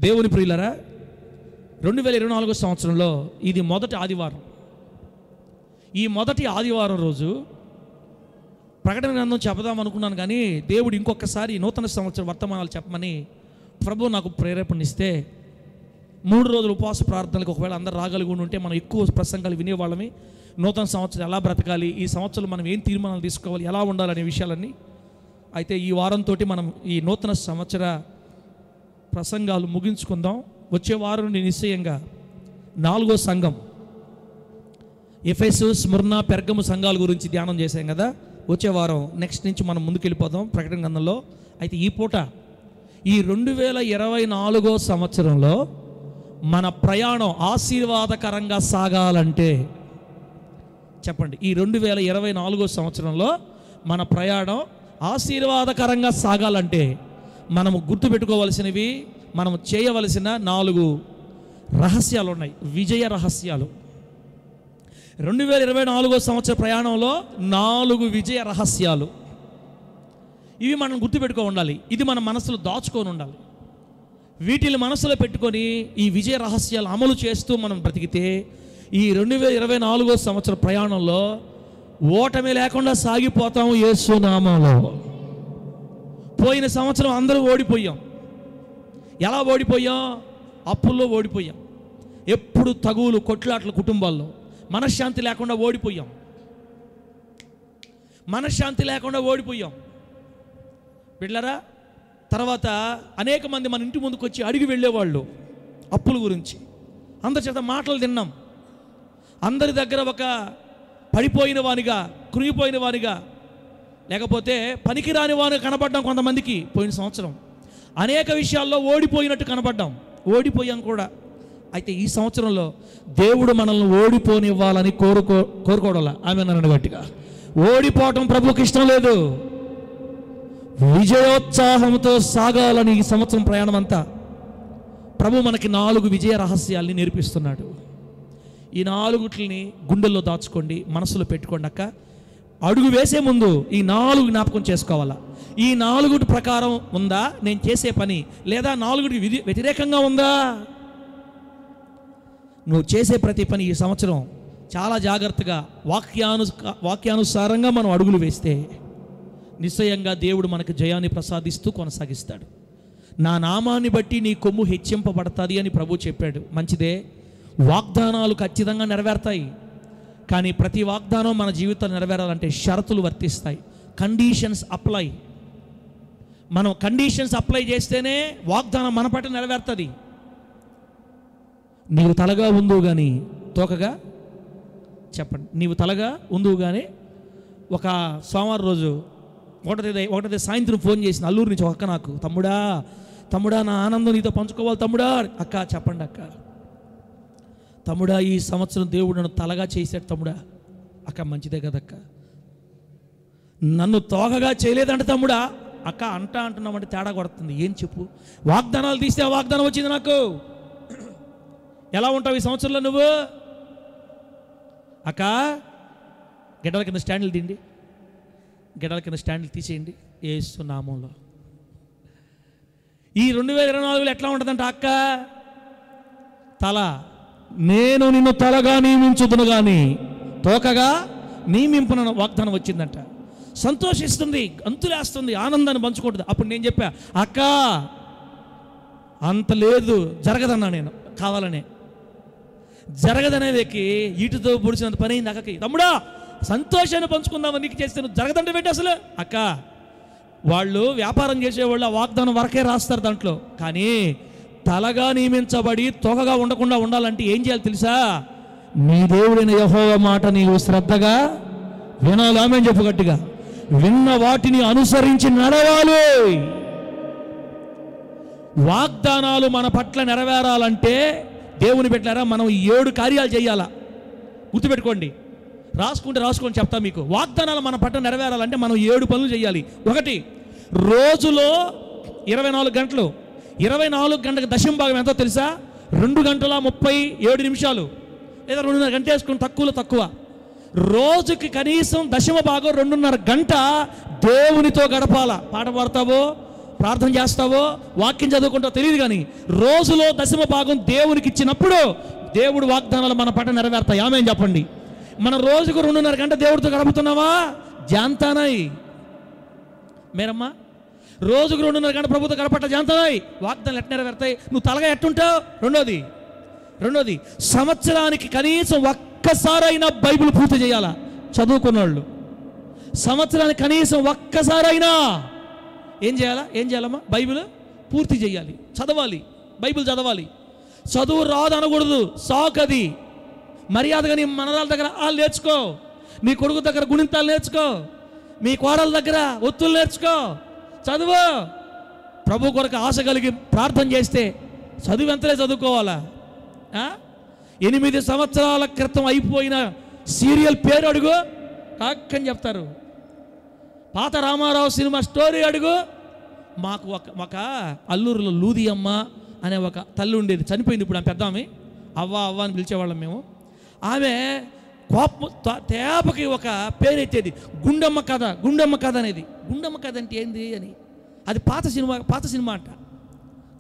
దేవుని ప్రియులరా, 2024 సంవత్సరంలో ఇది మొదటి ఆదివారం. ఈ మొదటి ఆదివారం రోజు ప్రకటన గ్రంథం చెప్దాం అనుకున్నాను, కానీ దేవుడు ఇంకొకసారి నూతన సంవత్సరం వర్తమానాలు చెప్పమని ప్రభు నాకు ప్రేరేపణిస్తే 3 రోజులు ఉపవాస ప్రార్థనలకు ఒకవేళ అందరు రాగలిగి ఉంటే మనం ఎక్కువ ప్రసంగాలు వినేవాళ్ళమి. నూతన సంవత్సరం ఎలా బ్రతకాలి, ఈ సంవత్సరం మనం ఏం తీర్మానాలు తీసుకోవాలి, ఎలా ఉండాలనే విషయాలన్నీ. అయితే ఈ వారంతో మనం ఈ నూతన సంవత్సర ప్రసంగాలు ముగించుకుందాం. వచ్చే వారం నుండి నిశ్చయంగా 4వ సంఘం ఎఫెసు, స్ముర్న, పెర్గము సంఘాల గురించి ధ్యానం చేశాం కదా. వచ్చే వారం నెక్స్ట్ నుంచి మనం ముందుకు వెళ్ళిపోదాం ప్రకటన గ్రంథంలో. అయితే ఈ పూట ఈ 2024 సంవత్సరంలో మన ప్రయాణం ఆశీర్వాదకరంగా సాగాలంటే చెప్పండి, ఈ 2024 సంవత్సరంలో మన ప్రయాణం ఆశీర్వాదకరంగా సాగాలంటే మనము గుర్తుపెట్టుకోవలసినవి, మనం చేయవలసిన 4 రహస్యాలు ఉన్నాయి, విజయ రహస్యాలు. 2024 సంవత్సర ప్రయాణంలో 4 విజయ రహస్యాలు. ఇవి మనం గుర్తుపెట్టుకో ఉండాలి. ఇది మన మనసులో దాచుకొని ఉండాలి. వీటిని మనసులో పెట్టుకొని ఈ విజయ రహస్యాలు అమలు చేస్తూ మనం బ్రతికితే ఈ 2024 సంవత్సర ప్రయాణంలో ఓటమి లేకుండా సాగిపోతాము యేసు నామములో. పోయిన సంవత్సరం అందరూ ఓడిపోయాం. ఎలా ఓడిపోయాం? అప్పుల్లో ఓడిపోయాం. ఎప్పుడు తగువులు, కొట్లాట్ల కుటుంబాల్లో మనశ్శాంతి లేకుండా ఓడిపోయాం. మనశ్శాంతి లేకుండా ఓడిపోయాం బిడ్డలారా. తర్వాత అనేక మంది మన ఇంటి ముందుకు వచ్చి అడిగి వెళ్ళేవాళ్ళు అప్పుల గురించి. అందరి చేత మాటలు తిన్నాం. అందరి దగ్గర ఒక పడిపోయిన వానిగా, కృంగిపోయిన వానిగా, లేకపోతే పనికిరాని వానిగా కనపడ్డాం కొంతమందికి. పోయిన సంవత్సరం అనేక విషయాల్లో ఓడిపోయినట్టు కనపడ్డాం, ఓడిపోయాం కూడా. అయితే ఈ సంవత్సరంలో దేవుడు మనల్ని ఓడిపోనివ్వాలని కోరుకోవడంలా. ఆమె నన్ను గట్టిగా, ఓడిపోవటం ప్రభువుకి ఇష్టం లేదు. విజయోత్సాహంతో సాగాలని ఈ సంవత్సరం ప్రయాణం అంతా ప్రభు మనకి 4 విజయ రహస్యాల్ని నేర్పిస్తున్నాడు. ఈ 4 గుండెల్లో దాచుకోండి, మనసులో పెట్టుకోండి అక్క. అడుగు వేసే ముందు ఈ 4 జ్ఞాపకం చేసుకోవాలా. ఈ 4 ప్రకారం ఉందా నేను చేసే పని, లేదా 4 వ్యతిరేకంగా ఉందా? నువ్వు చేసే ప్రతి పని ఈ సంవత్సరం చాలా జాగ్రత్తగా వాక్యానుసారంగా మనం అడుగులు వేస్తే నిశ్చయంగా దేవుడు మనకు జయాన్ని ప్రసాదిస్తూ కొనసాగిస్తాడు. నా నామాన్ని బట్టి నీ కొమ్ము హెచ్చింపబడతాది అని ప్రభు చెప్పాడు. మంచిదే, వాగ్దానాలు ఖచ్చితంగా నెరవేరుతాయి. కానీ ప్రతి వాగ్దానం మన జీవితంలో నెరవేరాలంటే షరతులు వర్తిస్తాయి, కండిషన్స్ అప్లై. మనం కండిషన్స్ అప్లై చేస్తేనే వాగ్దానం మన పట్ల నెరవేరుతుంది. నీవు తలగా ఉందువు కానీ తోకగా, చెప్పండి, నీవు తలగా ఉందువు కానీ. ఒక సోమవారం రోజు ఒకటే సాయంత్రం ఫోన్ చేసిన అల్లూరు నుంచి ఒక అక్క నాకు, తమ్ముడా నా ఆనందం నీతో పంచుకోవాలి తమ్ముడా. అక్క చెప్పండి అక్క, తమ్ముడా ఈ సంవత్సరం దేవుడు నన్ను తలగా చేశాడు తమ్ముడా. అక్క మంచిదే కదక్క. నన్ను తోకగా చేయలేదంట తమ్ముడా. అక్క అంటున్నామంటే తేడా కొడుతుంది. ఏం చెప్పు? వాగ్దానాలు తీస్తే ఆ వాగ్దానం వచ్చింది నాకు. ఎలా ఉంటావు ఈ సంవత్సరంలో నువ్వు? అక్క గిడ్డల కింద స్టాండ్లు తిండి, గిడ్డల కింద స్టాండ్లు తీసేయండి యేసు నామంలో. ఈ 2024 ఎట్లా ఉంటుందంట అక్క? తల, నేను నిన్ను తలగా నియమించుదును కానీ తోకగా నియమింపున వాగ్దానం వచ్చిందంట. సంతోషిస్తుంది, గంతులేస్తుంది, ఆనందాన్ని పంచుకుంటుంది. అప్పుడు నేను చెప్పా, అక్క అంత లేదు, జరగదన్నా. నేను కావాలనే జరగదనేదికి ఈటుతో పొడిచినంత పని అయింది అక్కకి. తమ్ముడా సంతోషాన్ని పంచుకుందామని నీకు చేస్తే నువ్వు జరగదంటే పెట్టి అసలు. అక్క వాళ్ళు వ్యాపారం చేసేవాళ్ళు ఆ వాగ్దానం వరకే రాస్తారు దాంట్లో. కానీ తలగా నియమించబడి తోకగా ఉండకుండా ఉండాలంటే ఏం చేయాలి తెలుసా? నీ దేవుడైన యెహోవా మాట నీవు శ్రద్ధగా వినాలి. ఆమేన్ చెప్పు గట్టిగా. విన్న వాటిని అనుసరించి నడవాలి. వాగ్దానాలు మన పట్ల నెరవేరాలంటే దేవుని పెట్టారా మనం 7 కార్యాలు చేయాలా. గుర్తుపెట్టుకోండి, రాసుకోండి చెప్తా మీకు. వాగ్దానాలు మన పట్ల నెరవేరాలంటే మనం 7 పనులు చేయాలి. 1, రోజులో 24 గంటలు, 24 గంటలకు దశమ భాగం ఎంతో తెలుసా? 2 గంటల 37 నిమిషాలు, లేదా 2:30 గంట వేసుకుని తక్కువ. రోజుకి కనీసం దశమ భాగం 2:30 గంట దేవునితో గడపాల. పాట పాడతావో, ప్రార్థన చేస్తావో వాక్యం చదువుకుంటావో తెలియదు, కానీ రోజులో 10% దేవునికి ఇచ్చినప్పుడు దేవుడు వాగ్దానాలు మన పట్ల నెరవేరుతాయి. ఆమేన్ చెప్పండి. మన రోజుకు 2.5 గంట దేవుడితో గడుపుతున్నావా? జాంతానాయి మేరమ్మా, రోజుకు 2.5 గంట ప్రభుత్వ గడపట్ల జాంతానాయి. వాగ్దానాలు ఎట్లా నెరవేరుతాయి? నువ్వు తలగా ఎట్టుంటావు? రెండోది సంవత్సరానికి కనీసం ఒక్కసారైనా బైబిల్ పూర్తి చేయాలా? చదువుకున్నవాళ్ళు సంవత్సరానికి కనీసం ఒక్కసారైనా ఏం చేయాలమ్మా? బైబిల్ పూర్తి చేయాలి, చదవాలి, బైబిల్ చదవాలి. చదువు రాదు అనకూడదు, సాకది. మర్యాదగా నీ మనరాల దగ్గర నేర్చుకో, నీ కొడుకు దగ్గర గుణింతాలు నేర్చుకో, మీ కోడల దగ్గర ఒత్తులు నేర్చుకో, చదువు. ప్రభు కొరకు ఆశ కలిగి ప్రార్థన చేస్తే చదువు ఎంతలే చదువుకోవాలా? 8 సంవత్సరాల క్రితం అయిపోయిన సీరియల్ పేరు అడుగు, కాక్కని చెప్తారు. పాత రామారావు సినిమా స్టోరీ అడుగు. మాకు ఒక అల్లూరులో లూదియమ్మ అనే ఒక తల్లి ఉండేది, చనిపోయింది ఇప్పుడు. ఆమె పెద్ద ఆమె, అవ్వ అని పిలిచేవాళ్ళం మేము. ఆమె కోపం తేపకి ఒక పేరు ఎత్తేది, గుండమ్మ కథ అనేది. గుండమ్మ కథ అంటే ఏంది అని, అది పాత సినిమా అంట.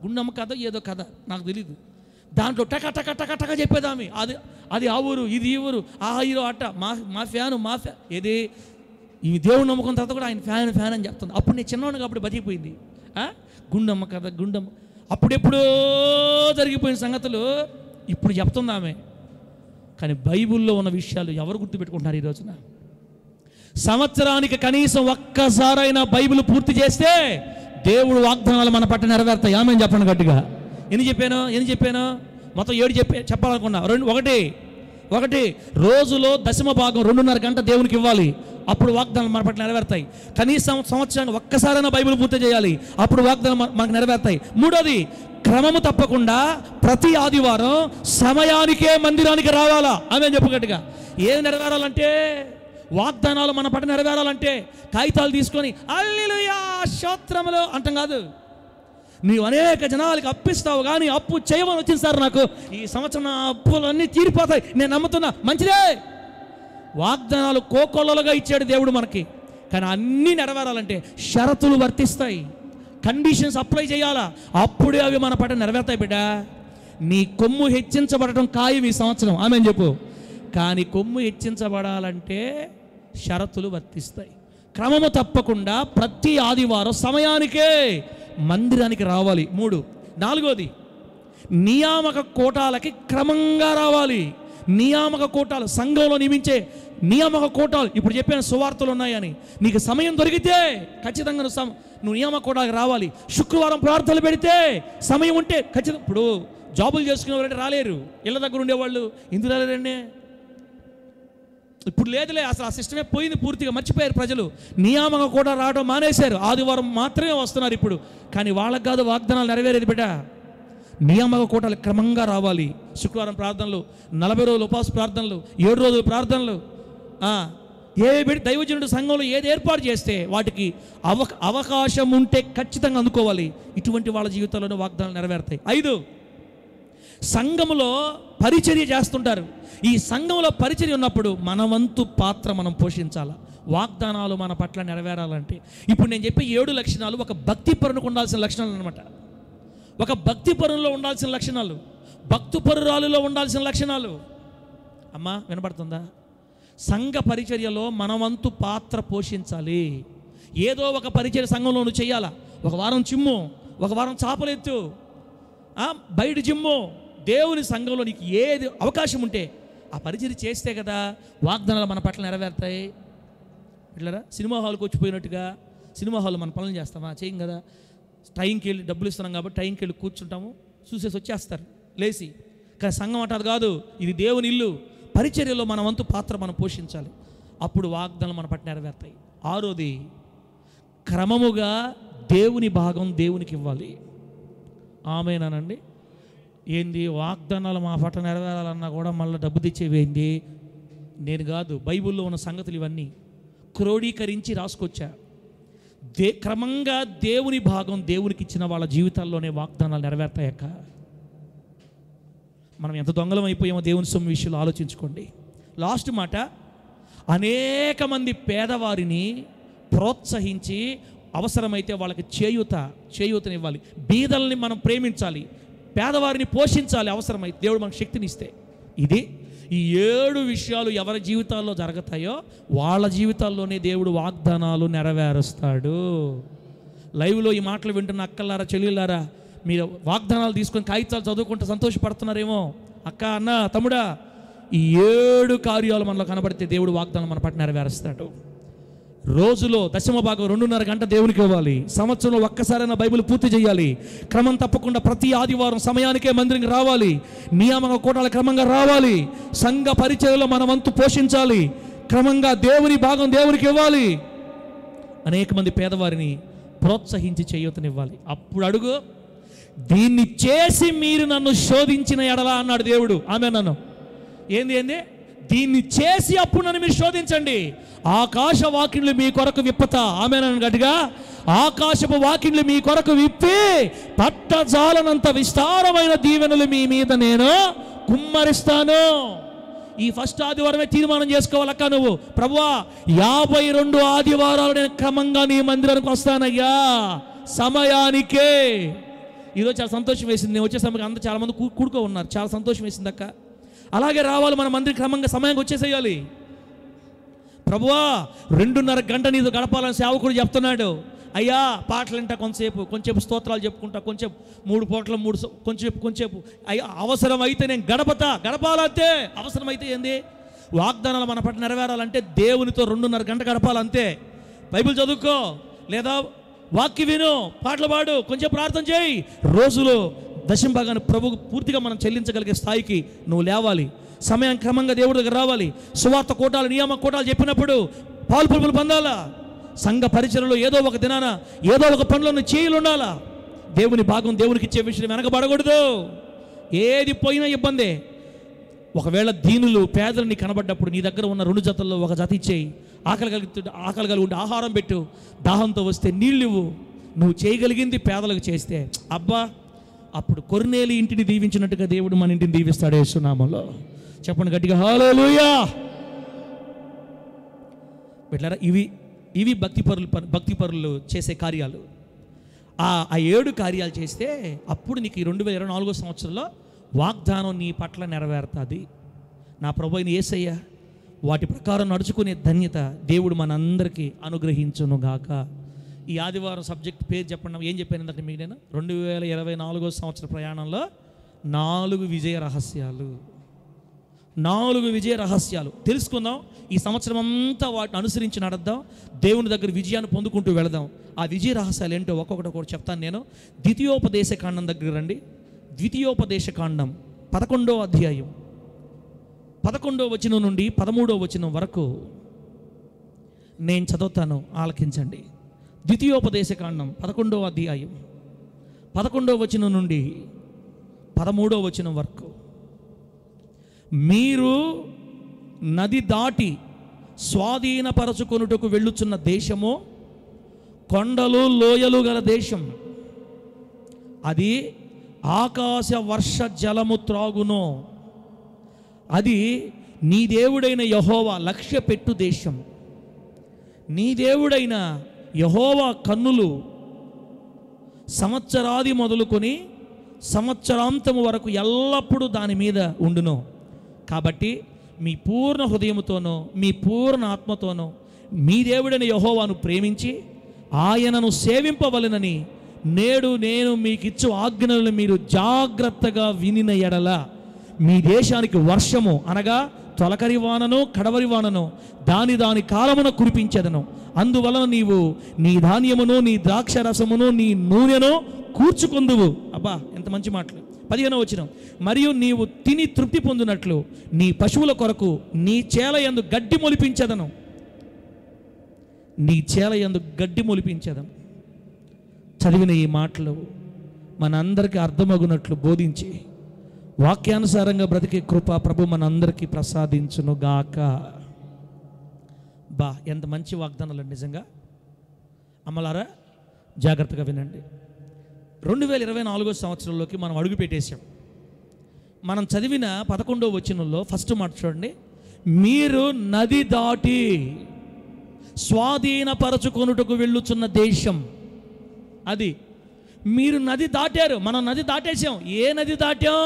గుండమ్మ కథ ఏదో కథ నాకు తెలీదు. దాంట్లో టక టక టక టక చెప్పేది ఆమె. అది ఆ ఊరు, ఇది ఈ ఊరు, ఆ హీరో అట్ట, మా ఫ్యాన్ ఏది ఈ దేవుడు నమ్ముకున్న తర్వాత కూడా ఆయన ఫ్యాన్ అని చెప్తుంది. అప్పుడు నేను చిన్నవాడిని కాబట్టి బతికిపోయింది. గుండమ్మ కథ, అప్పుడెప్పుడో జరిగిపోయిన సంగతులు ఇప్పుడు చెప్తుంది ఆమె. కానీ బైబిల్లో ఉన్న విషయాలు ఎవరు గుర్తుపెట్టుకుంటున్నారు ఈ రోజున? సంవత్సరానికి కనీసం ఒక్కసారైనా బైబిల్ పూర్తి చేస్తే దేవుడు వాగ్దానాలు మన పట్ల నెరవేరుతాయి. ఆమేన్ చెప్పండి గట్టిగా. ఎన్ని చెప్పాను? మొత్తం 7 చెప్పాలనుకున్నా. ఒకటి రోజులో 10% 2.5 గంట దేవునికి ఇవ్వాలి, అప్పుడు వాగ్దానాలు మన పట్ల నెరవేరుతాయి. కనీసం సంవత్సరానికి ఒక్కసారైనా బైబిల్ పూర్తి చేయాలి, అప్పుడు వాగ్దానాలు మనకు నెరవేరుతాయి. 3వది, క్రమము తప్పకుండా ప్రతి ఆదివారం సమయానికే మందిరానికి రావాలా. ఆమేన్ చెప్పు గట్టిగా. ఏం నెరవేరాలంటే, వాగ్దానాలు మన పట్ల నెరవేరాలంటే కాగితాలు తీసుకొని హల్లెలూయా స్తోత్రములు అంటాం కాదు. నీవు అనేక జనాలకి అప్పిస్తావు, కానీ అప్పు చేయమని వచ్చింది సార్, నాకు ఈ సంవత్సరం నా అప్పులన్నీ తీరిపోతాయి, నేను నమ్ముతున్నా. మంచిదే, వాగ్దానాలు కోకొల్లలుగా ఇచ్చాడు దేవుడు మనకి. కానీ అన్నీ నెరవేరాలంటే షరతులు వర్తిస్తాయి, కండిషన్స్ అప్లై చేయాలా, అప్పుడే అవి మన పట్ల నెరవేరుతాయి. బిడ్డ, నీ కొమ్ము హెచ్చించబడటం ఖాయం ఈ సంవత్సరం. ఆమేన్ చెప్పు. కానీ కొమ్ము హెచ్చించబడాలంటే షరతులు వర్తిస్తాయి. క్రమము తప్పకుండా ప్రతి ఆదివారం సమయానికే మందిరానికి రావాలి. 3. 4వది, నియామక కోటాలకి క్రమంగా రావాలి. నియామక కోటాలు, సంఘంలో నియమించే నియామక కోటాలు. ఇప్పుడు చెప్పిన సువార్తలు ఉన్నాయని నీకు సమయం దొరికితే ఖచ్చితంగా నువ్వు నియామక కోటాలకు రావాలి. శుక్రవారం ప్రార్థనలు పెడితే సమయం ఉంటే ఖచ్చితంగా. ఇప్పుడు జాబులు చేసుకునే వాళ్ళంటే రాలేరు, ఇళ్ళ దగ్గర ఉండేవాళ్ళు ఎందుకు రాలేరండి? ఇప్పుడు లేదులే, అసలు ఆ సిస్టమే పోయింది, పూర్తిగా మర్చిపోయారు ప్రజలు. నియామక కూడా రావడం మానేశారు, ఆదివారం మాత్రమే వస్తున్నారు ఇప్పుడు. కానీ వాళ్ళకు కాదు వాగ్దానాలు నెరవేరేది బిడ్డ. నియామక కోటాలు క్రమంగా రావాలి. శుక్రవారం ప్రార్థనలు, 40 రోజులు ఉపవాస ప్రార్థనలు, 7 రోజులు ప్రార్థనలు. దైవజనుడు సంఘంలో ఏది ఏర్పాటు చేస్తే వాటికి అవకాశం ఉంటే ఖచ్చితంగా అందుకోవాలి. ఇటువంటి వాళ్ళ జీవితంలోనే వాగ్దానాలు నెరవేరుతాయి. 5, సంఘములో పరిచర్య చేస్తుంటారు. ఈ సంఘంలో పరిచర్య ఉన్నప్పుడు మన వంతు పాత్ర మనం పోషించాలి. వాగ్దానాలు మన పట్ల నెరవేరాలంటే ఇప్పుడు నేను చెప్పే 7 లక్షణాలు ఒక భక్తి పరునికి ఉండాల్సిన లక్షణాలు అనమాట. ఒక భక్తి పరుల్లో ఉండాల్సిన లక్షణాలు, భక్తి పరురాలులో ఉండాల్సిన లక్షణాలు. అమ్మా వినపడుతుందా? సంఘ పరిచర్యలో మన వంతు పాత్ర పోషించాలి. ఏదో ఒక పరిచర్య సంఘంలో నువ్వు చేయాలా. ఒక వారం చిమ్ము, ఒక వారం చాపలెత్తు, బయట జిమ్ము. దేవుని సంఘంలో నీకు ఏది అవకాశం ఉంటే ఆ పరిచర్య చేస్తే కదా వాగ్దానాలు మన పట్ల నెరవేరుతాయి. ఇట్లరా సినిమా హాల్కి వచ్చిపోయినట్టుగా సినిమా హాల్లో మన పనులు చేస్తామా? చేయం కదా. టైంకి వెళ్ళి డబ్బులు ఇస్తున్నాం కాబట్టి టైంకి వెళ్ళి కూర్చుంటాము, చూసేసి వచ్చేస్తారు లేచి. కానీ సంఘం అంటారు కాదు, ఇది దేవుని ఇల్లు. పరిచర్యలో మన వంతు పాత్ర మనం పోషించాలి, అప్పుడు వాగ్దానాలు మన పట్ల నెరవేరుతాయి. 6వది, క్రమముగా దేవుని భాగం దేవునికి ఇవ్వాలి. ఆమేనానండి. ఏంది వాగ్దానాలు మా పట్ల నెరవేరాలన్నా కూడా మళ్ళీ డబ్బు తెచ్చేవేంది? నేను కాదు, బైబిల్లో ఉన్న సంగతులు ఇవన్నీ క్రోడీకరించి రాసుకొచ్చా. క్రమంగా దేవుని భాగం దేవునికి ఇచ్చిన వాళ్ళ జీవితాల్లోనే వాగ్దానాలు నెరవేరుతాయక్క. మనం ఎంత దొంగలం అయిపోయామో దేవుని సొమ్ము విషయంలో ఆలోచించుకోండి. లాస్ట్ మాట, అనేక మంది పేదవారిని ప్రోత్సహించి అవసరమైతే వాళ్ళకి చేయూతనివ్వాలి. బీదల్ని మనం ప్రేమించాలి, పేదవారిని పోషించాలి. అవసరమైతే దేవుడు మనకు శక్తినిస్తే. ఇది ఈ 7 విషయాలు ఎవరి జీవితాల్లో జరుగుతాయో వాళ్ళ జీవితాల్లోనే దేవుడు వాగ్దానాలు నెరవేరుస్తాడు. లైవ్లో ఈ మాటలు వింటున్న అక్కలారా, చెల్లెళ్ళారా, మీరు వాగ్దానాలు తీసుకొని కాగితాలు చదువుకుంటూ సంతోషపడుతున్నారేమో. అక్క, అన్న, తమ్ముడా, ఈ 7 కార్యాలు మనలో కనబడితే దేవుడు వాగ్దానం మన పట్ల నెరవేరుస్తాడు. రోజులో 10వ భాగం 2.5 గంట దేవునికి ఇవ్వాలి. సంవత్సరంలో ఒక్కసారైనా బైబిల్ పూర్తి చేయాలి. క్రమం తప్పకుండా ప్రతి ఆదివారం సమయానికే మందిరానికి రావాలి. నియామక కూటాలు క్రమంగా రావాలి. సంఘ పరిచర్యలో మన వంతు పోషించాలి. క్రమంగా దేవుని భాగం దేవునికి ఇవ్వాలి. అనేక మంది పేదవారిని ప్రోత్సహించి చేయూతనివ్వాలి. అప్పుడు అడుగు, దీన్ని చేసి మీరు నన్ను శోధించిన ఎడలా అన్నాడు దేవుడు. ఆమె నన్ను ఏంది దీన్ని చేసి అప్పుడు నన్ను మీరు శోధించండి. ఆకాశ వాకిండ్లు మీ కొరకు విప్పతా. ఆమె నన్ను గట్టిగా, ఆకాశపు వాకిండ్లు మీ కొరకు విప్పి పట్టజాలనంత విస్తారమైన దీవెనలు మీ మీద నేను కుమ్మరిస్తాను. ఈ ఫస్ట్ ఆదివారమే తీర్మానం చేసుకోవాలక్క. నువ్వు, ప్రభువా 52 ఆదివారాలు నేను క్రమంగా నీ మందిరానికి వస్తానయ్యా, సమయానికే. ఈరోజు చాలా సంతోషం వేసింది. నేను వచ్చే సమయానికి అందరూ చాలామంది కూడుకో ఉన్నారు. చాలా సంతోషం వేసింది అక్క. అలాగే రావాలి, మన మందిరం క్రమంగా సమయానికి వచ్చేసేయాలి. ప్రభువా 2.5 గంట నీతో గడపాలని సేవకుడు చెప్తున్నాడు. అయ్యా పాటలంట కొంచెంసేపు స్తోత్రాలు చెప్పుకుంటా, కొంచెం 3 పూటలు కొంచెంసేపు అయ్యా అవసరం అయితే నేను గడపాలంతే. అవసరమైతే ఏంది, వాగ్దానాలు మన పట్ల నెరవేరాలంటే దేవునితో 2.5 గంట గడపాలంతే. బైబిల్ చదువుకో, లేదా వాక్య విను, పాటలు పాడు, కొంచెం ప్రార్థన చేయి. రోజులో 10వ భాగాన్ని ప్రభువుకు పూర్తిగా మనం చెల్లించగలిగే స్థాయికి నువ్వు లేవాలి. సమయం క్రమంగా దేవుడి దగ్గర రావాలి. సువార్త కోటాలు, నియామక కోటాలు చెప్పినప్పుడు పాలు పొందాలా. సంఘ పరిచర్యలో ఏదో ఒక దినాన ఏదో ఒక పనిలో చేయులు ఉండాలా. దేవుని భాగం దేవునికి ఇచ్చే విషయం వెనకబడకూడదు. ఏది పోయినా ఇబ్బందే. ఒకవేళ దీనులు పేదలు నీ కనబడ్డప్పుడు నీ దగ్గర ఉన్న 2 జతల్లో ఒక జత ఇచ్చేయి. ఆకలి కలిగి ఉండి ఆహారం పెట్టు. దాహంతో వస్తే నీళ్ళు ఇవ్వు. నువ్వు చేయగలిగింది పేదలకు చేస్తే అబ్బా, అప్పుడు కొర్నేలి ఇంటిని దీవించినట్టుగా దేవుడు మన ఇంటిని దీవిస్తాడు యేసు నామములో. చెప్పండి గట్టిగా హల్లెలూయా. బిడ్డలారా, ఇవి భక్తిపరులు చేసే కార్యాలు. ఆ 7 కార్యాలు చేస్తే అప్పుడు నీకు ఈ 2024 సంవత్సరంలో వాగ్దానం నీ పట్ల నెరవేరుతుంది. నా ప్రభువైన యేసయ్య వాటి ప్రకారం నడుచుకునే ధన్యత దేవుడు మనందరికీ అనుగ్రహించునుగాక. ఈ ఆదివారం సబ్జెక్ట్ పేరు చెప్పండి. ఏం చెప్పాను ఇందాక మీకు నేను? 2024 సంవత్సర ప్రయాణంలో 4 విజయ రహస్యాలు. 4 విజయ రహస్యాలు తెలుసుకుందాం. ఈ సంవత్సరం అంతా వాటిని అనుసరించి నడుద్దాం. దేవుని దగ్గర విజయాన్ని పొందుకుంటూ వెళదాం. ఆ విజయ రహస్యాలు ఏంటో ఒక్కొక్కటి కూడా చెప్తాను నేను. ద్వితీయోపదేశ కాండం దగ్గర రండి. ద్వితీయోపదేశ కాండం 11వ అధ్యాయం 11వ వచనం నుండి 13వ వచనం వరకు నేను చదువుతాను, ఆలకించండి. ద్వితీయోపదేశ కాండం 11వ అధ్యాయం 11వ వచనం నుండి 13వ వచనం వరకు. మీరు నది దాటి స్వాధీనపరచుకొనుటకు వెళ్ళుచున్న దేశము కొండలు లోయలు గల దేశం. అది ఆకాశ వర్ష జలము త్రాగును. అది నీ దేవుడైన యెహోవా లక్ష్య పెట్టు దేశం. నీ దేవుడైన యెహోవా కన్నులు సంవత్సరాది మొదలుకొని సంవత్సరాంతము వరకు ఎల్లప్పుడూ దాని మీద ఉండును. కాబట్టి మీ పూర్ణ హృదయముతోనో మీ పూర్ణ ఆత్మతోనో మీ దేవుడైన యెహోవాను ప్రేమించి ఆయనను సేవింపవలెనని నేడు నేను మీకిచ్చు ఆజ్ఞలను మీరు జాగ్రత్తగా వినిన ఎడల మీ దేశానికి వర్షము అనగా తొలకరి వానను కడవరి వానను దాని కాలమున కురిపించెదను. అందువలన నీవు నీ ధాన్యమును నీ ద్రాక్ష రసమును నీ నూనెను కూర్చుకొందువు. అబ్బా ఎంత మంచి మాటలు. 15వ వచనం, మరియు నీవు తిని తృప్తి పొందినట్లు నీ పశువుల కొరకు నీ చేలయందు గడ్డి మొలిపించెదను. నీ చేలయందు గడ్డి మొలిపించెదను. చదివిన ఈ మాటలు మనందరికీ అర్థమగునట్లు బోధించి వాక్యానుసారంగా బ్రతికే కృప ప్రభు మనందరికీ ప్రసాదించునుగాక. బా ఎంత మంచి వాగ్దానాలు నిజంగా. అమ్మలారా జాగ్రత్తగా వినండి. 2024 సంవత్సరంలోకి మనం అడుగు పెట్టేశాం. మనం చదివిన 11వ వచనంలో ఫస్ట్ మాట చూడండి. మీరు నది దాటి స్వాధీనపరచుకొనుటకు వెళ్ళుచున్న దేశం అది. మీరు నది దాటారు, మనం నది దాటేసాం. ఏ నది దాటాం?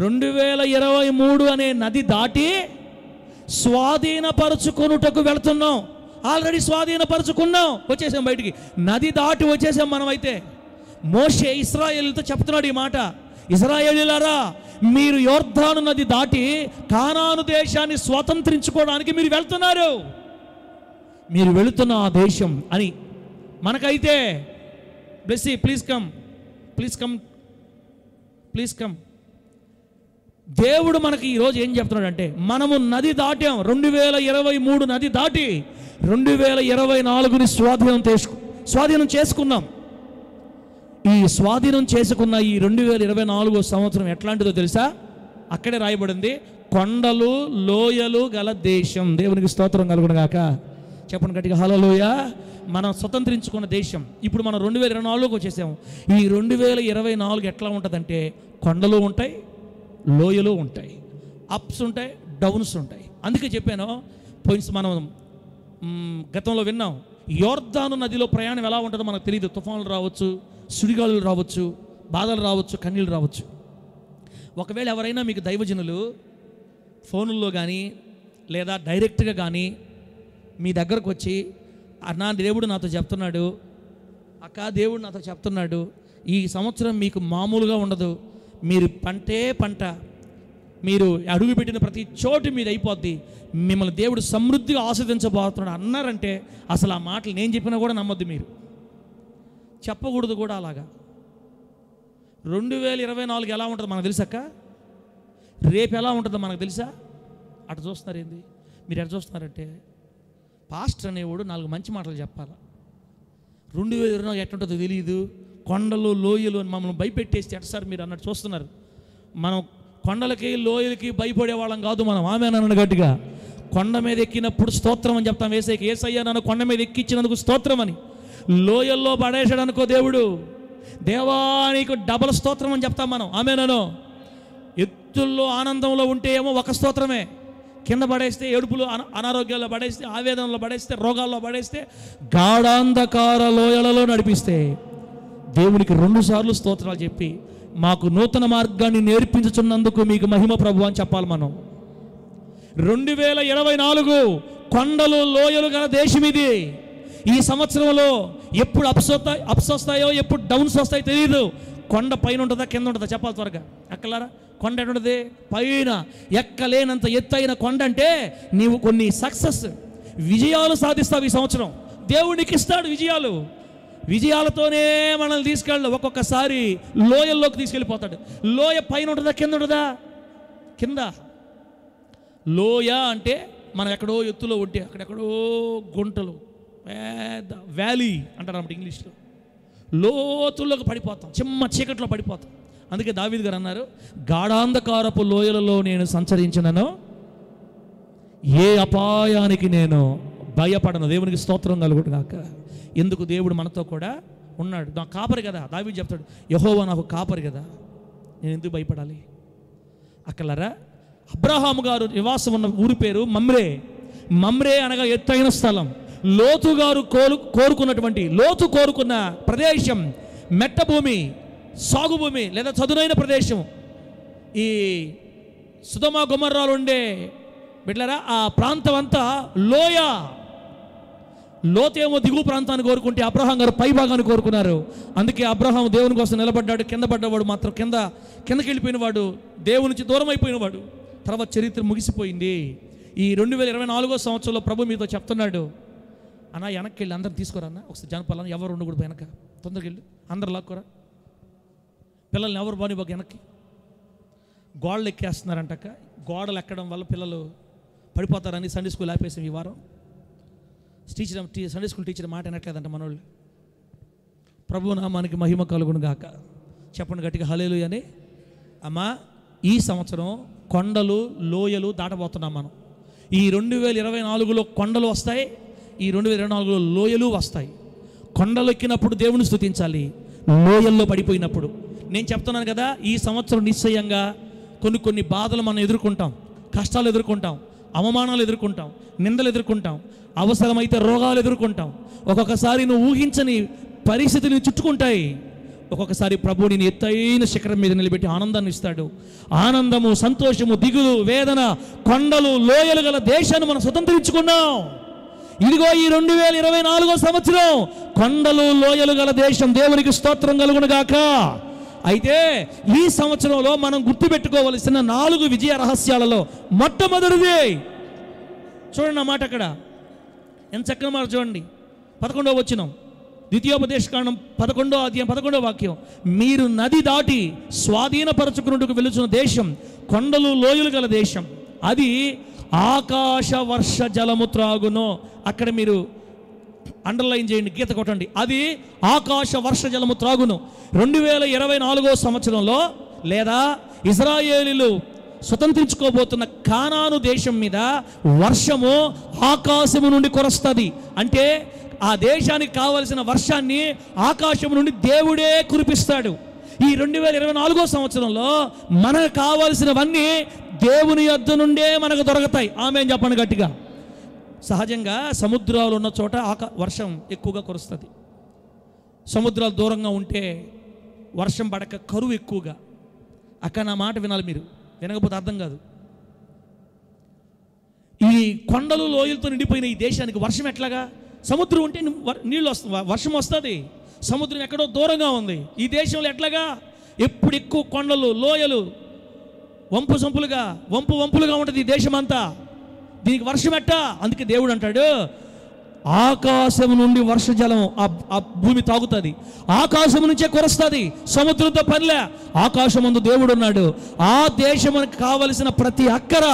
2023 అనే నది దాటి స్వాధీనపరచుకొనుటకు వెళుతున్నాం. ఆల్రెడీ స్వాధీనపరచుకున్నాం, వచ్చేసాం బయటికి. నది దాటి వచ్చేసాం మనమైతే. మోషే ఇశ్రాయేలుతో చెప్తున్నాడు ఈ మాట, ఇశ్రాయేలీయులారా, మీరు యొర్దాను నది దాటి కానాను దేశాన్ని స్వతంత్రించుకోవడానికి మీరు వెళ్తున్నారు. మీరు వెళుతున్న ఆ దేశం అని. మనకైతే Blessy please come, please come, please come. దేవుడు మనకి ఈరోజు ఏం చెప్తున్నాడు అంటే, మనము నది దాటాం. 2023 నది దాటి 2024ని స్వాధీనం చేసుకున్నాం. ఈ స్వాధీనం చేసుకున్న ఈ 2024 సంవత్సరం ఎట్లాంటిదో తెలుసా? అక్కడే రాయబడింది, కొండలు లోయలు గల దేశం. దేవునికి స్తోత్రం కలుగునుగాక. చెప్పండి గట్టిగా హల్లెలూయా. మనం స్వతంత్రించుకున్న దేశం. ఇప్పుడు మనం 2024లోకి వచ్చేసాము. ఈ 2024 ఎట్లా ఉంటుందంటే, కొండలు ఉంటాయి, లోయలు ఉంటాయి, అప్స్ ఉంటాయి, డౌన్స్ ఉంటాయి. అందుకే చెప్పాను, మనం గతంలో విన్నాం, యొర్దాను నదిలో ప్రయాణం ఎలా ఉంటుందో మనకు తెలియదు. తుఫానులు రావచ్చు, సుడిగాలులు రావచ్చు, బాధలు రావచ్చు, కన్నీళ్ళు రావచ్చు. ఒకవేళ ఎవరైనా మీకు దైవజనులు ఫోనుల్లో కానీ లేదా డైరెక్ట్గా కానీ మీ దగ్గరకు వచ్చి, అన్నా దేవుడు నాతో చెప్తున్నాడు, అక్క దేవుడు నాతో చెప్తున్నాడు, ఈ సంవత్సరం మీకు మామూలుగా ఉండదు, మీరు పంటే పంట, మీరు అడుగుపెట్టిన ప్రతి చోటు మీద అయిపోద్ది, మిమ్మల్ని దేవుడు సమృద్ధిగా ఆస్వాదించబోతున్నాడు అన్నారంటే అసలు ఆ మాటలు నేను చెప్పినా కూడా నమ్మొద్దు. మీరు చెప్పకూడదు కూడా అలాగా. 2024 ఎలా ఉంటుందో మనకు తెలుసక్క, రేపు ఎలా ఉంటుందో మనకు తెలుసా? అటు చూస్తున్నారు ఏంది మీరు? ఎటు చూస్తున్నారంటే, పాస్టర్ అనేవాడు 4 మంచి మాటలు చెప్పాలి. 2024 ఎట్లుంటుందో తెలియదు, కొండలు లోయలు అని మమ్మల్ని భయపెట్టేసి ఎట్ట సార్ మీరు అన్నట్టు చూస్తున్నారు. మనం కొండలకి లోయలకి భయపడే వాళ్ళం కాదు మనం. ఆమె అన్న గట్టిగా, కొండ మీద ఎక్కినప్పుడు స్తోత్రం అని చెప్తాం. ఏసయ్య నన్ను కొండ మీద ఎక్కించినందుకు స్తోత్రం అని. లోయల్లో పడేసాడు అనుకో దేవుడు, దేవానికి డబల్ స్తోత్రం అని చెప్తాం మనం. ఆమెనను ఎత్తుల్లో ఆనందంలో ఉంటే ఏమో ఒక స్తోత్రమే, కింద పడేస్తే ఏడుపులు, అనారోగ్యాల్లో పడేస్తే, ఆవేదనలో పడేస్తే, రోగాల్లో పడేస్తే, గాఢాంధకార లోయలలో నడిపిస్తే దేవునికి 2 సార్లు స్తోత్రాలు చెప్పి, మాకు నూతన మార్గాన్ని నేర్పించుచున్నందుకు మీకు మహిమ ప్రభు అని చెప్పాలి మనం. 2024 కొండలు లోయలు గల దేశం ఇది. ఈ సంవత్సరంలో ఎప్పుడు అప్స్ వస్తాయో ఎప్పుడు డౌన్స్ వస్తాయో తెలియదు. కొండ పైన ఉంటుందా కింద ఉంటుందా చెప్పాలి త్వరగా. అక్కలారా, కొండ ఎటుంటుంది? పైన. ఎక్కలేనంత ఎత్తైన కొండ అంటే నీవు కొన్ని విజయాలు సాధిస్తావు. ఈ సంవత్సరం దేవునికి ఇస్తాడు విజయాలు. విజయాలతోనే మనల్ని తీసుకెళ్ళ ఒక్కొక్కసారి లోయల్లోకి తీసుకెళ్ళిపోతాడు. లోయ పైన ఉంటుందా కింద ఉంటుందా? కింద. లోయ అంటే మనం ఎక్కడో ఎత్తులో ఉంటే అక్కడెక్కడో గుంటలు, పెద్ద వ్యాలీ అంటారు అన్నమాట ఇంగ్లీష్లో. లోతుల్లోకి పడిపోతాం, చిమ్మ చీకట్లో పడిపోతాం. అందుకే దావీదు గారు అన్నారు, గాఢాంధకారపు లోయలలో నేను సంచరించినను ఏ అపాయానికి నేను భయపడను. దేవునికి స్తోత్రం కలుగుగాక. ఎందుకు? దేవుడు మనతో కూడా ఉన్నాడు. నా కాపరి కదా. దావీదు చెప్తాడు, యెహోవా నాకు కాపరి కదా, నేను ఎందుకు భయపడాలి? అక్కలరా, అబ్రహాము గారు నివాసం ఉన్న ఊరి పేరు మమ్రే. మమ్రే అనగా ఎత్తైన స్థలం. లోతు గారు లోతు కోరుకున్న ప్రదేశం మెట్ట భూమి, సాగు భూమి లేదా చదునైన ప్రదేశం. ఈ సుధమ గుమర్రాలు ఉండే బిడ్డలారా, ఆ ప్రాంతం అంతా లోయ. లోతేమో దిగువ ప్రాంతాన్ని కోరుకుంటే అబ్రహాం గారు పై భాగాన్ని కోరుకున్నారు. అందుకే అబ్రహాం దేవుని కోసం నిలబడ్డాడు. కింద పడ్డవాడు మాత్రం కిందకి వెళ్ళిపోయినవాడు, దేవుని నుంచి దూరం అయిపోయినవాడు. తర్వాత చరిత్ర ముగిసిపోయింది. ఈ 2024 సంవత్సరంలో ప్రభు మీతో చెప్తున్నాడు, అన్న వెనక్కి వెళ్ళి అందరు తీసుకురా అన్న, ఒకసారి జనపాలని ఎవరు ఉండకూడదు, వెనక తొందరగా వెళ్ళి అందరు లాక్కోరా, పిల్లల్ని ఎవరు బానిపోక వెనక్కి. గోడలు ఎక్కేస్తున్నారంటక్క. గోడలు ఎక్కడం వల్ల పిల్లలు పడిపోతారని సండే స్కూల్ ఆపేసాం ఈ వారం. సండే స్కూల్ టీచర్ మాట వినట్లేదంట మనోళ్ళు. ప్రభు నామానికి మహిమ కలుగును గాక. చెప్పండి గట్టిగా హల్లెలూయా అని. అమ్మా, ఈ సంవత్సరం కొండలు లోయలు దాటబోతున్నాం మనం. ఈ 2024లో కొండలు వస్తాయి, ఈ 2024లో లోయలు వస్తాయి. కొండలు ఎక్కినప్పుడు దేవుని స్తుతించాలి, లోయల్లో పడిపోయినప్పుడు. నేను చెప్తున్నాను కదా, ఈ సంవత్సరం నిశ్చయంగా కొన్ని బాధలు మనం ఎదుర్కొంటాం, కష్టాలు ఎదుర్కొంటాం, అవమానాలు ఎదుర్కొంటాం, నిందలు ఎదుర్కొంటాం, అవసరమైతే రోగాలు ఎదుర్కొంటాం. ఒక్కొక్కసారి నువ్వు ఊహించని పరిస్థితులు చుట్టుకుంటాయి. ఒక్కొక్కసారి ప్రభువు నేను ఎత్తైన శిఖరం మీద నిలబెట్టి ఆనందాన్ని ఇస్తాడు. ఆనందము, సంతోషము, దిగులు, వేదన, కొండలు, లోయలు గల దేశాన్ని మనం స్వతంత్రించుకున్నాం. ఇదిగో ఈ 2024 సంవత్సరం కొండలు, లోయలు గల దేశం. దేవునికి స్తోత్రం కలుగును గాక. అయితే ఈ సంవత్సరంలో మనం గుర్తుపెట్టుకోవలసిన 4 విజయ రహస్యాలలో మొట్టమొదటిది చూడండి ఆ మాట. అక్కడ ఎంత చక్కని మాట చూడండి. 11వ వచనం, ద్వితీయోపదేశకాండం 11వ అధ్యాయం 11వ వాక్యం. మీరు నది దాటి స్వాధీనపరచుకున్నట్టుకు వెలుచున్న దేశం కొండలు, లోయలు గల దేశం. అది ఆకాశ వర్ష జలము త్రాగును. అక్కడ మీరు అండర్లైన్ చేయండి, గీత కొట్టండి. అది ఆకాశ వర్ష జలము త్రాగును. 2024 సంవత్సరంలో లేదా ఇశ్రాయేలీలు స్వతంత్రించుకోబోతున్న కానాను దేశం మీద వర్షము ఆకాశము నుండి కురుస్తుంది. అంటే ఆ దేశానికి కావలసిన వర్షాన్ని ఆకాశము నుండి దేవుడే కురిపిస్తాడు. ఈ 2024 సంవత్సరంలో మనకు కావలసినవన్నీ దేవుని యొద్ద నుండే మనకు దొరుకుతాయి. ఆమేన్ చెప్పండి గట్టిగా. సహజంగా సముద్రాలు ఉన్న చోట వర్షం ఎక్కువగా కురుస్తుంది. సముద్రాలు దూరంగా ఉంటే వర్షం పడక కరువు ఎక్కువగా. అక్కడ నా మాట వినాలి, మీరు వినకపోతే అర్థం కాదు. ఈ కొండలు, లోయలతో నిండిపోయిన ఈ దేశానికి వర్షం ఎట్లాగా? సముద్రం ఉంటే నీళ్ళు వర్షం వస్తుంది. సముద్రం ఎక్కడో దూరంగా ఉంది. ఈ దేశంలో ఎట్లాగా? ఎప్పుడు ఎక్కువ కొండలు, లోయలు, వంపు వంపులుగా ఉంటుంది ఈ దేశం అంతా. దీనికి వర్షం ఎట్టా? అందుకే దేవుడు అంటాడు, ఆకాశం నుండి వర్షజలం ఆ భూమి తాగుతుంది, ఆకాశం నుంచే కురుస్తుంది. సముద్రంతో పనిలే, ఆకాశమందు దేవుడు ఉన్నాడు. ఆ దేశమునికి కావలసిన ప్రతి అక్కర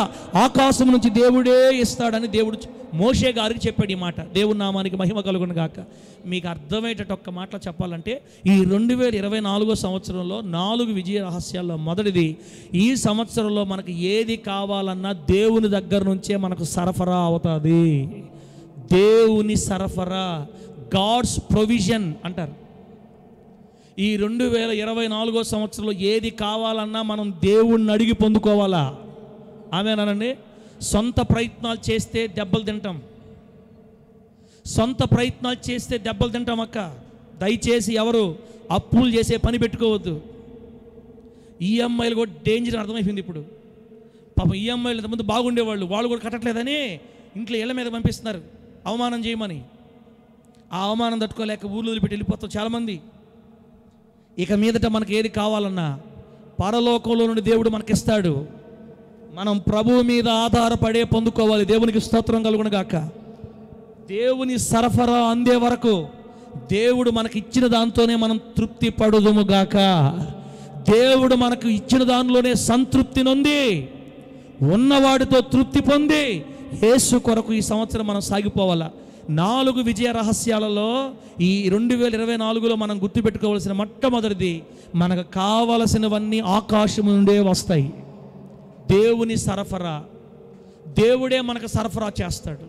ఆకాశం నుంచి దేవుడే ఇస్తాడని దేవుడు మోషే గారికి చెప్పాడు. ఈ మాట దేవుని నామానికి మహిమ కలుగును గాక. మీకు అర్థమయ్యేటట్టు ఒక్క మాటలో చెప్పాలంటే ఈ 2024 సంవత్సరంలో 4 విజయ రహస్యాల్లో మొదటిది, ఈ సంవత్సరంలో మనకు ఏది కావాలన్నా దేవుని దగ్గర నుంచే మనకు సరఫరా అవుతుంది. దేవుని సరఫరా, గాడ్స్ ప్రొవిజన్ అంటారు. ఈ 2024 సంవత్సరంలో ఏది కావాలన్నా మనం దేవుణ్ణి అడిగి పొందుకోవాలా. ఆమేనండి. సొంత ప్రయత్నాలు చేస్తే దెబ్బలు తింటాం. అక్క. దయచేసి ఎవరు అప్పులు చేసే పని పెట్టుకోవద్దు. ఈఎంఐలు కూడా డేంజర్ అర్థమైపోయింది ఇప్పుడు. పాపం ఈఎంఐలు ఇంతకుముందు బాగుండేవాళ్ళు, వాళ్ళు కూడా కట్టట్లేదని ఇంట్లో ఇళ్ళ మీద పంపిస్తున్నారు అవమానం చేయమని. ఆ అవమానం తట్టుకోలేక ఊర్లు వదిలిపెట్టి వెళ్ళిపోతాం చాలామంది. ఇక మీదట మనకి ఏది కావాలన్నా పరలోకంలో నుండి దేవుడు మనకిస్తాడు. మనం ప్రభువు మీద ఆధారపడే పొందుకోవాలి. దేవునికి స్తోత్రం కలుగును గాక. దేవుని సరఫరా అందే వరకు దేవుడు మనకి ఇచ్చిన దాంతోనే మనం తృప్తి పడుదుము గాక. దేవుడు మనకు ఇచ్చిన దానిలోనే సంతృప్తి నొంది ఉన్నవాడితో తృప్తి పొంది యేసు కొరకు ఈ సంవత్సరం మనం సాగిపోవాలా. 4 విజయ రహస్యాలలో ఈ 2024లో మనం గుర్తుపెట్టుకోవాల్సిన మొట్టమొదటిది, మనకు కావలసినవన్నీ ఆకాశం నుండే వస్తాయి. దేవుని సరఫరా, దేవుడే మనకు సరఫరా చేస్తాడు.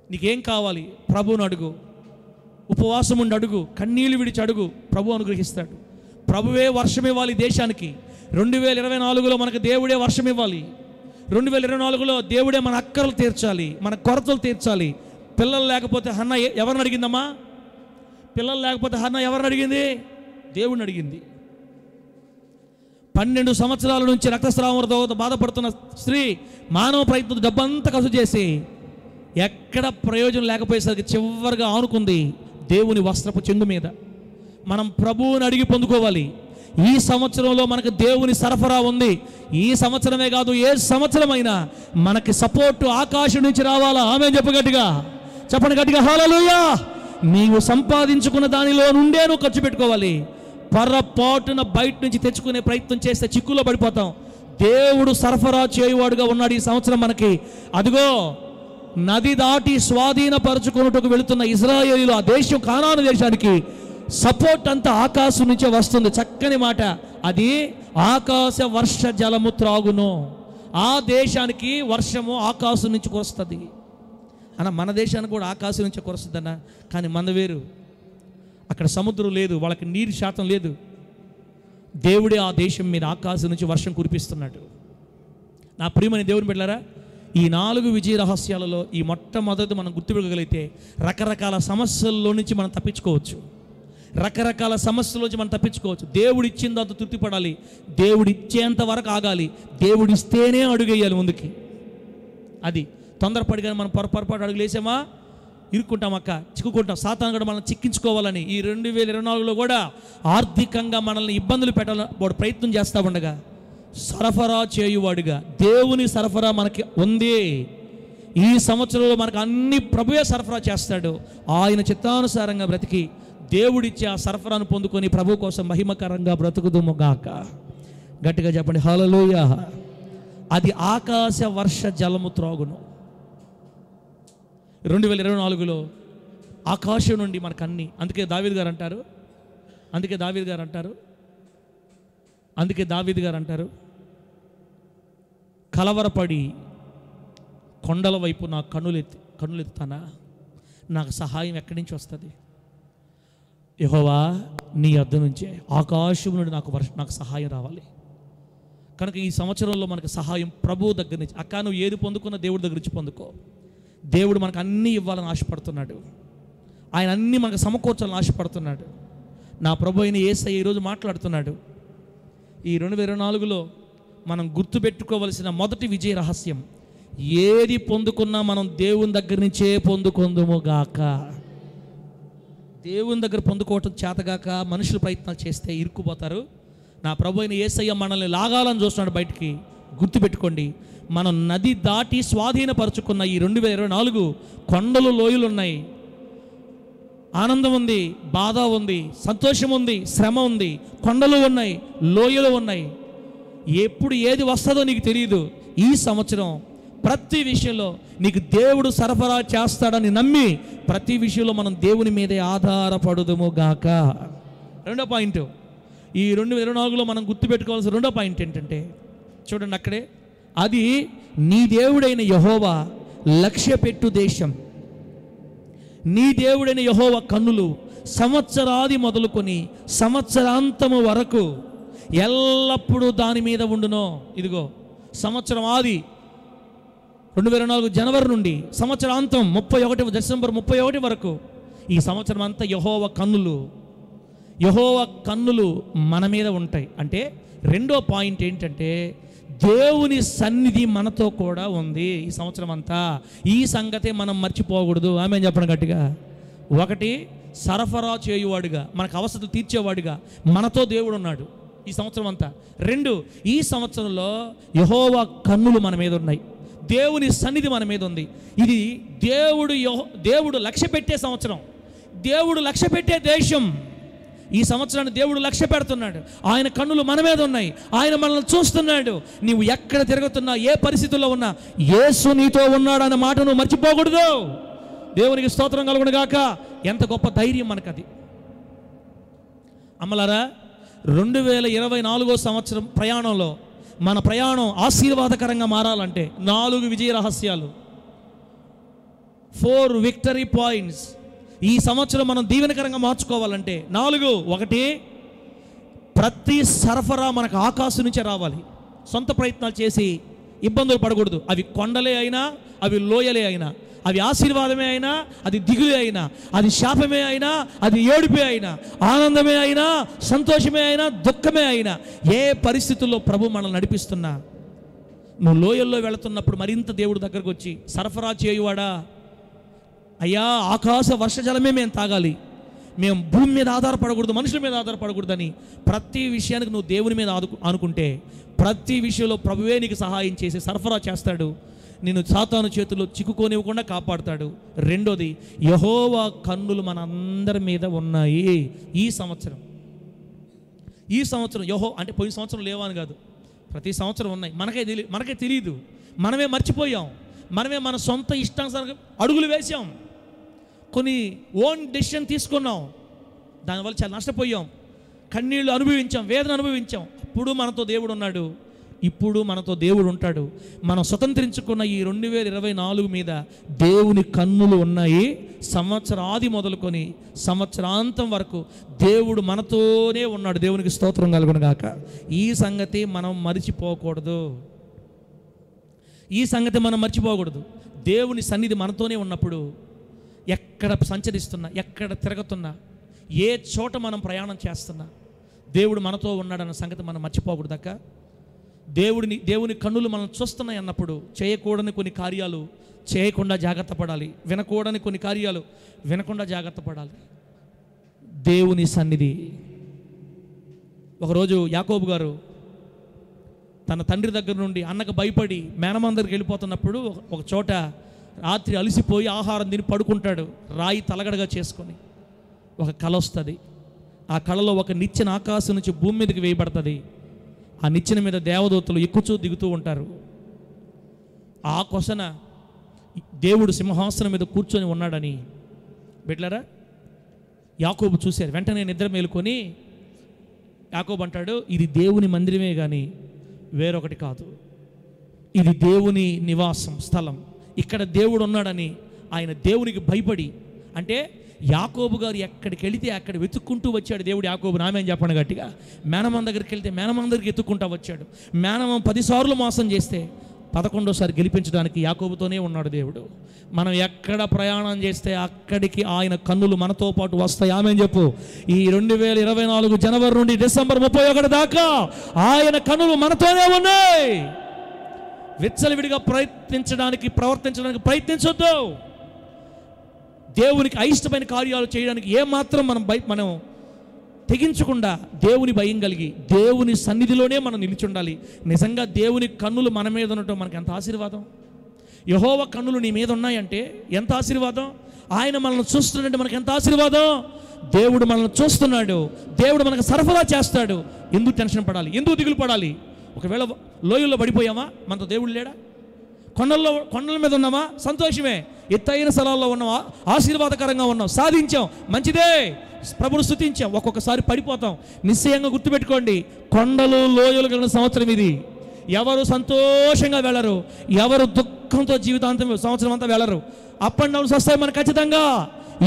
నీకేం కావాలి? ప్రభువుని అడుగు, ఉపవాసం ఉండి అడుగు, కన్నీళ్ళు విడిచి అడుగు, ప్రభు అనుగ్రహిస్తాడు. ప్రభువే వర్షం ఇవ్వాలి దేశానికి. 2024లో మనకు దేవుడే వర్షం ఇవ్వాలి. 2024లో దేవుడే మన అక్కర్లు తీర్చాలి, మన కొరతలు తీర్చాలి. పిల్లలు లేకపోతే హన్న ఎవరిని అడిగిందమ్మా? పిల్లలు లేకపోతే హన్న ఎవరిని అడిగింది? దేవుడిని అడిగింది. 12 సంవత్సరాల నుంచి రక్తస్రావంతో బాధపడుతున్న స్త్రీ మానవ ప్రయత్నం డబ్బంతా ఖర్చు చేసి ఎక్కడ ప్రయోజనం లేకపోయేసరికి చివరిగా ఆనుకుంది దేవుని వస్త్రపు చెంగు మీద. మనం ప్రభువుని అడిగి పొందుకోవాలి. ఈ సంవత్సరంలో మనకు దేవుని సరఫరా ఉంది. ఈ సంవత్సరమే కాదు, ఏ సంవత్సరమైనా మనకి సపోర్టు ఆకాశం నుంచి రావాలా. ఆమేన్ చెప్పండి గట్టిగా హల్లెలూయా. నీవు సంపాదించుకున్న దానిలో నుండే నువ్వు ఖర్చు పెట్టుకోవాలి. పొరపాటున బయట నుంచి తెచ్చుకునే ప్రయత్నం చేస్తే చిక్కులో పడిపోతాం. దేవుడు సరఫరా చేయువాడుగా ఉన్నాడు ఈ సంవత్సరం మనకి. అదిగో నది దాటి స్వాధీనపరచుకున్నట్టుకు వెళుతున్న ఇశ్రాయేలీయులు ఆ దేశం కానాను దేశానికి సపోర్ట్ అంతా ఆకాశం నుంచే వస్తుంది. చక్కని మాట, అది ఆకాశ వర్ష జలము త్రాగును. ఆ దేశానికి వర్షము ఆకాశం నుంచి కురుస్తుంది అన్న. మన దేశానికి కూడా ఆకాశం నుంచి కురుస్తుంది అన్న. కానీ మన వేరు, అక్కడ సముద్రం లేదు, వాళ్ళకి నీరు శాతం లేదు. దేవుడే ఆ దేశం మీద ఆకాశం నుంచి వర్షం కురిపిస్తున్నాడు. నా ప్రియమైన దేవుని బిడ్డలారా, ఈ 4 విజయ రహస్యాలలో ఈ మొట్టమొదటి మనం గుర్తుపెట్టగలిగితే రకరకాల సమస్యల్లో నుంచి మనం తప్పించుకోవచ్చు. రకరకాల సమస్యల నుంచి మనం తప్పించుకోవచ్చు. దేవుడు ఇచ్చిన దాంతో తృప్తిపడాలి. దేవుడు ఇచ్చేంత వరకు ఆగాలి. దేవుడు ఇస్తేనే అడుగేయాలి ముందుకి. అది తొందరపడిగా మనం పొరపాటు అడుగులు వేసామా ఇరుక్కుంటాం, చిక్కుకుంటాం. సాతాను కూడా మనం చిక్కించుకోవాలని ఈ 2024లో కూడా ఆర్థికంగా మనల్ని ఇబ్బందులు పెట్టాలని వాడు ప్రయత్నం చేస్తూ ఉండగా సరఫరా చేయువాడుగా దేవుని సరఫరా మనకి ఉంది. ఈ సంవత్సరంలో మనకు అన్ని ప్రభువే సరఫరా చేస్తాడు. ఆయన చిత్తానుసారంగా బ్రతికి దేవుడిచ్చే ఆ సరఫరాను పొందుకొని ప్రభు కోసం మహిమకరంగా బ్రతుకుదుము గాక. గట్టిగా చెప్పండి హల్లెలూయా. అది ఆకాశ వర్ష జలము త్రాగును. 2024లో ఆకాశం నుండి మనకు అన్ని. అందుకే దావీదు గారు అంటారు కలవరపడి కొండల వైపు నా కన్నులెత్తానా, నాకు సహాయం ఎక్కడి నుంచి వస్తుంది? యెహోవా నీ యొద్ద నుంచే, ఆకాశం నుండి నాకు సహాయం రావాలి. కనుక ఈ సంవత్సరంలో మనకు సహాయం ప్రభువు దగ్గర నుంచి. నువ్వు ఏది పొందుకున్న దేవుడి దగ్గర నుంచి పొందుకో. దేవుడు మనకు అన్నీ ఇవ్వాలని ఆశపడుతున్నాడు. ఆయన అన్నీ మనకు సమకూర్చాలని ఆశపడుతున్నాడు. నా ప్రభు అయిన యేసయ్య ఈరోజు మాట్లాడుతున్నాడు. ఈ 2024లో మనం గుర్తుపెట్టుకోవలసిన మొదటి విజయ రహస్యం, ఏది పొందుకున్నా మనం దేవుని దగ్గర నుంచే పొందుకుందుము గాక. దేవుని దగ్గర పొందుకోవటం చేతగాక మనుషులు ప్రయత్నాలు చేస్తే ఇరుక్కుపోతారు. నా ప్రభు అయిన యేసయ్య మనల్ని లాగాలని చూస్తున్నాడు బయటికి. గుర్తుపెట్టుకోండి, మనం నది దాటి స్వాధీనపరుచుకున్న ఈ 2024 కొండలు లోయలు ఉన్నాయి. ఆనందం ఉంది, బాధ ఉంది, సంతోషం ఉంది, శ్రమ ఉంది, కొండలు ఉన్నాయి, లోయలు ఉన్నాయి. ఎప్పుడు ఏది వస్తుందో నీకు తెలియదు. ఈ సంవత్సరం ప్రతి విషయంలో నీకు దేవుడు సరఫరా చేస్తాడని నమ్మి ప్రతి విషయంలో మనం దేవుని మీదే ఆధారపడుదుము గాక. రెండో పాయింట్, ఈ 2024లో మనం గుర్తుపెట్టుకోవాల్సిన రెండో పాయింట్ ఏంటంటే, చూడండి అక్కడే, అది నీ దేవుడైన యెహోవా లక్ష్యపెట్టు దేశం. నీ దేవుడైన యెహోవా కన్నులు సంవత్సరాది మొదలుకొని సంవత్సరాంతము వరకు ఎల్లప్పుడూ దాని మీద ఉండునో. ఇదిగో సంవత్సరం ఆది 2024 జనవరి నుండి సంవత్సరాంతం డిసెంబర్ 31 వరకు ఈ సంవత్సరం అంతా యెహోవా కన్నులు మన మీద ఉంటాయి. అంటే రెండో పాయింట్ ఏంటంటే, దేవుని సన్నిధి మనతో కూడా ఉంది ఈ సంవత్సరం అంతా. ఈ సంగతే మనం మర్చిపోకూడదు. ఆమె చెప్పడం గట్టిగా. ఒకటి, సరఫరా చేయువాడుగా, మనకు అవసరం తీర్చేవాడుగా మనతో దేవుడు ఉన్నాడు ఈ సంవత్సరం అంతా. రెండు, ఈ సంవత్సరంలో యెహోవా కన్నులు మన మీద ఉన్నాయి. దేవుని సన్నిధి మన మీద ఉంది. ఇది దేవుడు లక్ష్య పెట్టే సంవత్సరం, దేవుడు లక్ష్య పెట్టే దేశం. ఈ సంవత్సరాన్ని దేవుడు లక్ష్య పెడుతున్నాడు. ఆయన కన్నులు మన మీద ఉన్నాయి. ఆయన మనల్ని చూస్తున్నాడు. నీవు ఎక్కడ తిరుగుతున్నా, ఏ పరిస్థితుల్లో ఉన్నా యేసు నీతో ఉన్నాడు అనే మాట నువ్వు మర్చిపోకూడదు. దేవునికి స్తోత్రం కలుగును గాక. ఎంత గొప్ప ధైర్యం మనకది. అమ్మలారా, 2024 సంవత్సరం ప్రయాణంలో మన ప్రయాణం ఆశీర్వాదకరంగా మారాలంటే 4 విజయ రహస్యాలు, 4 విక్టరీ పాయింట్స్ ఈ సంవత్సరం మనం దీవెనకరంగా మార్చుకోవాలంటే 4. ఒకటి, ప్రతి సరఫరా మనకు ఆకాశం నుంచే రావాలి. సొంత ప్రయత్నాలు చేసి ఇబ్బందులు పడకూడదు. అవి కొండలే అయినా, అవి లోయలే అయినా, అవి ఆశీర్వాదమే అయినా, అది దిగులే అయినా, అది శాపమే అయినా, అది ఏడుపే అయినా, ఆనందమే అయినా, సంతోషమే అయినా, దుఃఖమే అయినా, ఏ పరిస్థితుల్లో ప్రభు మనల్ని నడిపిస్తున్నా, నువ్వు లోయల్లో వెళుతున్నప్పుడు మరింత దేవుడు దగ్గరకు వచ్చి, సరఫరా చేయువాడా, అయ్యా ఆకాశ వర్షజలమే మేము తాగాలి, మేము భూమి మీద ఆధారపడకూడదు, మనుషుల మీద ఆధారపడకూడదని ప్రతి విషయానికి నువ్వు దేవుని మీద అనుకుంటే ప్రతి విషయంలో ప్రభువే నీకు సహాయం చేసి సరఫరా చేస్తాడు. నిన్ను సాతాను చేతుల్లో చిక్కుకోనివ్వకుండా కాపాడుతాడు. రెండోది, యెహోవా కన్నులు మన అందరి మీద ఉన్నాయి ఈ సంవత్సరం. అంటే పోయిన సంవత్సరం లేవని కాదు, ప్రతి సంవత్సరం ఉన్నాయి. మనకే తెలియదు, మనమే మర్చిపోయాం, మనమే మన సొంత ఇష్టానుసారంగా అడుగులు వేసాం, కొన్ని ఓన్ డెసిషన్ తీసుకున్నాం, దానివల్ల చాలా నష్టపోయాం, కన్నీళ్లు అనుభవించాం, వేదన అనుభవించాం. అప్పుడు మనతో దేవుడు ఉన్నాడు, ఇప్పుడు మనతో దేవుడు ఉంటాడు. మనం స్వతంత్రించుకున్న ఈ 2024 మీద దేవుని కన్నులు ఉన్నాయి. సంవత్సరాది మొదలుకొని సంవత్సరాంతం వరకు దేవుడు మనతోనే ఉన్నాడు. దేవునికి స్తోత్రం కలుగును గాక. ఈ సంగతి మనం మరిచిపోకూడదు. ఈ సంగతి మనం మర్చిపోకూడదు. దేవుని సన్నిధి మనతోనే ఉన్నప్పుడు ఎక్కడ సంచరిస్తున్నా, ఎక్కడ తిరుగుతున్నా, ఏ చోట మనం ప్రయాణం చేస్తున్నా దేవుడు మనతో ఉన్నాడన్న సంగతి మనం మర్చిపోకూడదు అక్క. దేవుని కన్నులు మనం చూస్తున్నాయి అన్నప్పుడు చేయకూడని కొన్ని కార్యాలు చేయకుండా జాగ్రత్త పడాలి, వినకూడని కొన్ని కార్యాలు వినకుండా జాగ్రత్త పడాలి. దేవుని సన్నిధి. ఒకరోజు యాకోబు గారు తన తండ్రి దగ్గర నుండి అన్నకు భయపడి మేనమామ దగ్గరికి వెళ్ళిపోతున్నప్పుడు ఒక చోట రాత్రి అలసిపోయి ఆహారం తిని పడుకుంటాడు. రాయి తలగడగా చేసుకొని ఒక కళ వస్తుంది. ఆ కళలో ఒక నిచ్చెన ఆకాశం నుంచి భూమి మీదకి వేయబడుతుంది. ఆ నిచ్చెన మీద దేవదూతలు ఎక్కుచూ దిగుతూ ఉంటారు. ఆ కొసన దేవుడు సింహాసనం మీద కూర్చొని ఉన్నాడని బిడ్డలారా యాకోబు చూశారు. వెంటనే నిద్ర మేలుకొని యాకోబు అంటాడు, ఇది దేవుని మందిరమే కానీ వేరొకటి కాదు, ఇది దేవుని నివాసం స్థలం, ఇక్కడ దేవుడు ఉన్నాడని ఆయన దేవునికి భయపడి, అంటే యాకోబు గారు ఎక్కడికి వెళితే అక్కడ వెతుక్కుంటూ వచ్చాడు దేవుడు. యాకోబు నామేం చెప్పండి గట్టిగా. మేనమామ దగ్గరికి వెళ్తే మేనమామ దగ్గరికి ఎత్తుక్కుంటూ వచ్చాడు. మేనమామ 10 సార్లు మోసం చేస్తే 11వ గెలిపించడానికి యాకోబుతోనే ఉన్నాడు దేవుడు. మనం ఎక్కడ ప్రయాణం చేస్తే అక్కడికి ఆయన కన్నులు మనతో పాటు వస్తాయి. ఆమె చెప్పు. ఈ 2024 జనవరి నుండి డిసెంబర్ 31 దాకా ఆయన కన్నులు మనతోనే ఉన్నాయి. విచ్చలవిడిగా ప్రవర్తించడానికి ప్రయత్నించొద్దు. దేవునికి అయిష్టమైన కార్యాలు చేయడానికి ఏమాత్రం మనం తెగించకుండా దేవుని భయం కలిగి దేవుని సన్నిధిలోనే మనం నిలిచి ఉండాలి. నిజంగా దేవుని కన్నులు మన మీద ఉండటం మనకు ఎంత ఆశీర్వాదం. యెహోవా కన్నులు నీ మీద ఉన్నాయంటే ఎంత ఆశీర్వాదం. ఆయన మనల్ని చూస్తున్నాడంటే మనకు ఎంత ఆశీర్వాదం. దేవుడు మనల్ని చూస్తున్నాడు, దేవుడు మనకు సరఫరా చేస్తాడు. ఎందుకు టెన్షన్ పడాలి, ఎందుకు దిగులు పడాలి? ఒకవేళ లోయల్లో పడిపోయామా, మనతో దేవుడు లేడా? కొండల మీద ఉన్నామా, సంతోషమే. ఎత్తైన స్థలాల్లో ఉన్నామా, ఆశీర్వాదకరంగా ఉన్నాం, సాధించాం, మంచిదే, ప్రభుని స్తుతించాం. ఒక్కొక్కసారి పడిపోతాం. నిశ్చయంగా గుర్తుపెట్టుకోండి, కొండలు లోయలు కలిగిన సంవత్సరం ఇది. ఎవరు సంతోషంగా వెళ్ళరు, ఎవరు దుఃఖంతో జీవితాంతం సంవత్సరం అంతా వెళ్ళరు. అప్ అండ్ డౌన్స్ వస్తాయి మనకు ఖచ్చితంగా.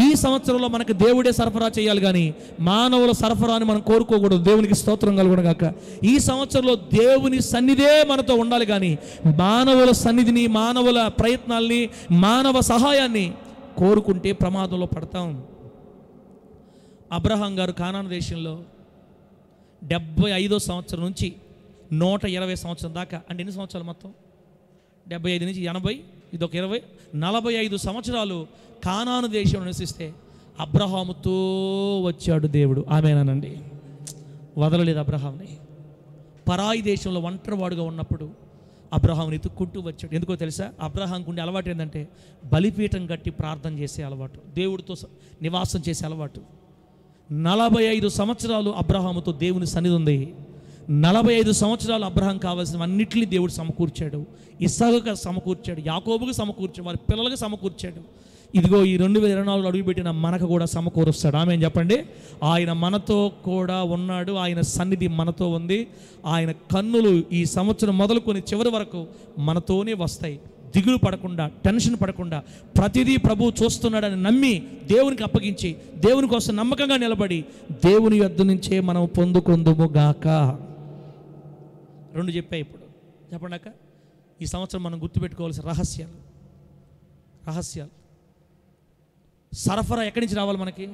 ఈ సంవత్సరంలో మనకు దేవుడే సరఫరా చేయాలి కానీ మానవుల సరఫరాని మనం కోరుకోకూడదు. దేవునికి స్తోత్రం కలుగునుగాక. ఈ సంవత్సరంలో దేవుని సన్నిధే మనతో ఉండాలి కానీ మానవుల సన్నిధిని, మానవుల ప్రయత్నాల్ని, మానవ సహాయాన్ని కోరుకుంటే ప్రమాదంలో పడతాం. అబ్రహాం గారు కానాను దేశంలో 75వ సంవత్సరం నుంచి 120 సంవత్సరం దాకా, అంటే ఎన్ని సంవత్సరాలు మొత్తం? 75 నుంచి 80, ఇదొక 20, 45 సంవత్సరాలు కానాను దేశంలో నివసిస్తే అబ్రహాముతో వచ్చాడు దేవుడు. ఆమేనండి. వదలలేదు అబ్రహాంని. పరాయి దేశంలో ఒంటరివాడుగా ఉన్నప్పుడు అబ్రహాంని ఎత్తుక్కుంటూ వచ్చాడు. ఎందుకో తెలుసా? అబ్రహాంకు ఉండే అలవాటు ఏంటంటే బలిపీఠం కట్టి ప్రార్థన చేసే అలవాటు, దేవుడితో నివాసం చేసే అలవాటు. 45 సంవత్సరాలు అబ్రహాముతో దేవుని సన్నిధి ఉంది. 45 సంవత్సరాలు అబ్రహాం కావాల్సిన అన్నింటినీ దేవుడు సమకూర్చాడు. ఇస్సాకుకు సమకూర్చాడు, యాకోబుకు సమకూర్చాడు, వారి పిల్లలకు సమకూర్చాడు. ఇదిగో ఈ 2024 అడుగుపెట్టిన మనకు కూడా సమకూరుస్తాడు. ఆమె చెప్పండి. ఆయన మనతో కూడా ఉన్నాడు, ఆయన సన్నిధి మనతో ఉంది. ఆయన కన్నులు ఈ సంవత్సరం మొదలుకొని చివరి వరకు మనతోనే వస్తాయి. దిగులు పడకుండా, టెన్షన్ పడకుండా, ప్రతిదీ ప్రభువు చూస్తున్నాడని నమ్మి దేవునికి అప్పగించి దేవుని కోసం నమ్మకంగా నిలబడి దేవుని యొద్ద నుంచే మనం పొందుకొందుము గాక. 2 చెప్పా ఇప్పుడు. చెప్పండి అక్క. ఈ సంవత్సరం మనం గుర్తుపెట్టుకోవాల్సిన రహస్యాలు. సరఫరా ఎక్కడి నుంచి రావాలి? మనకి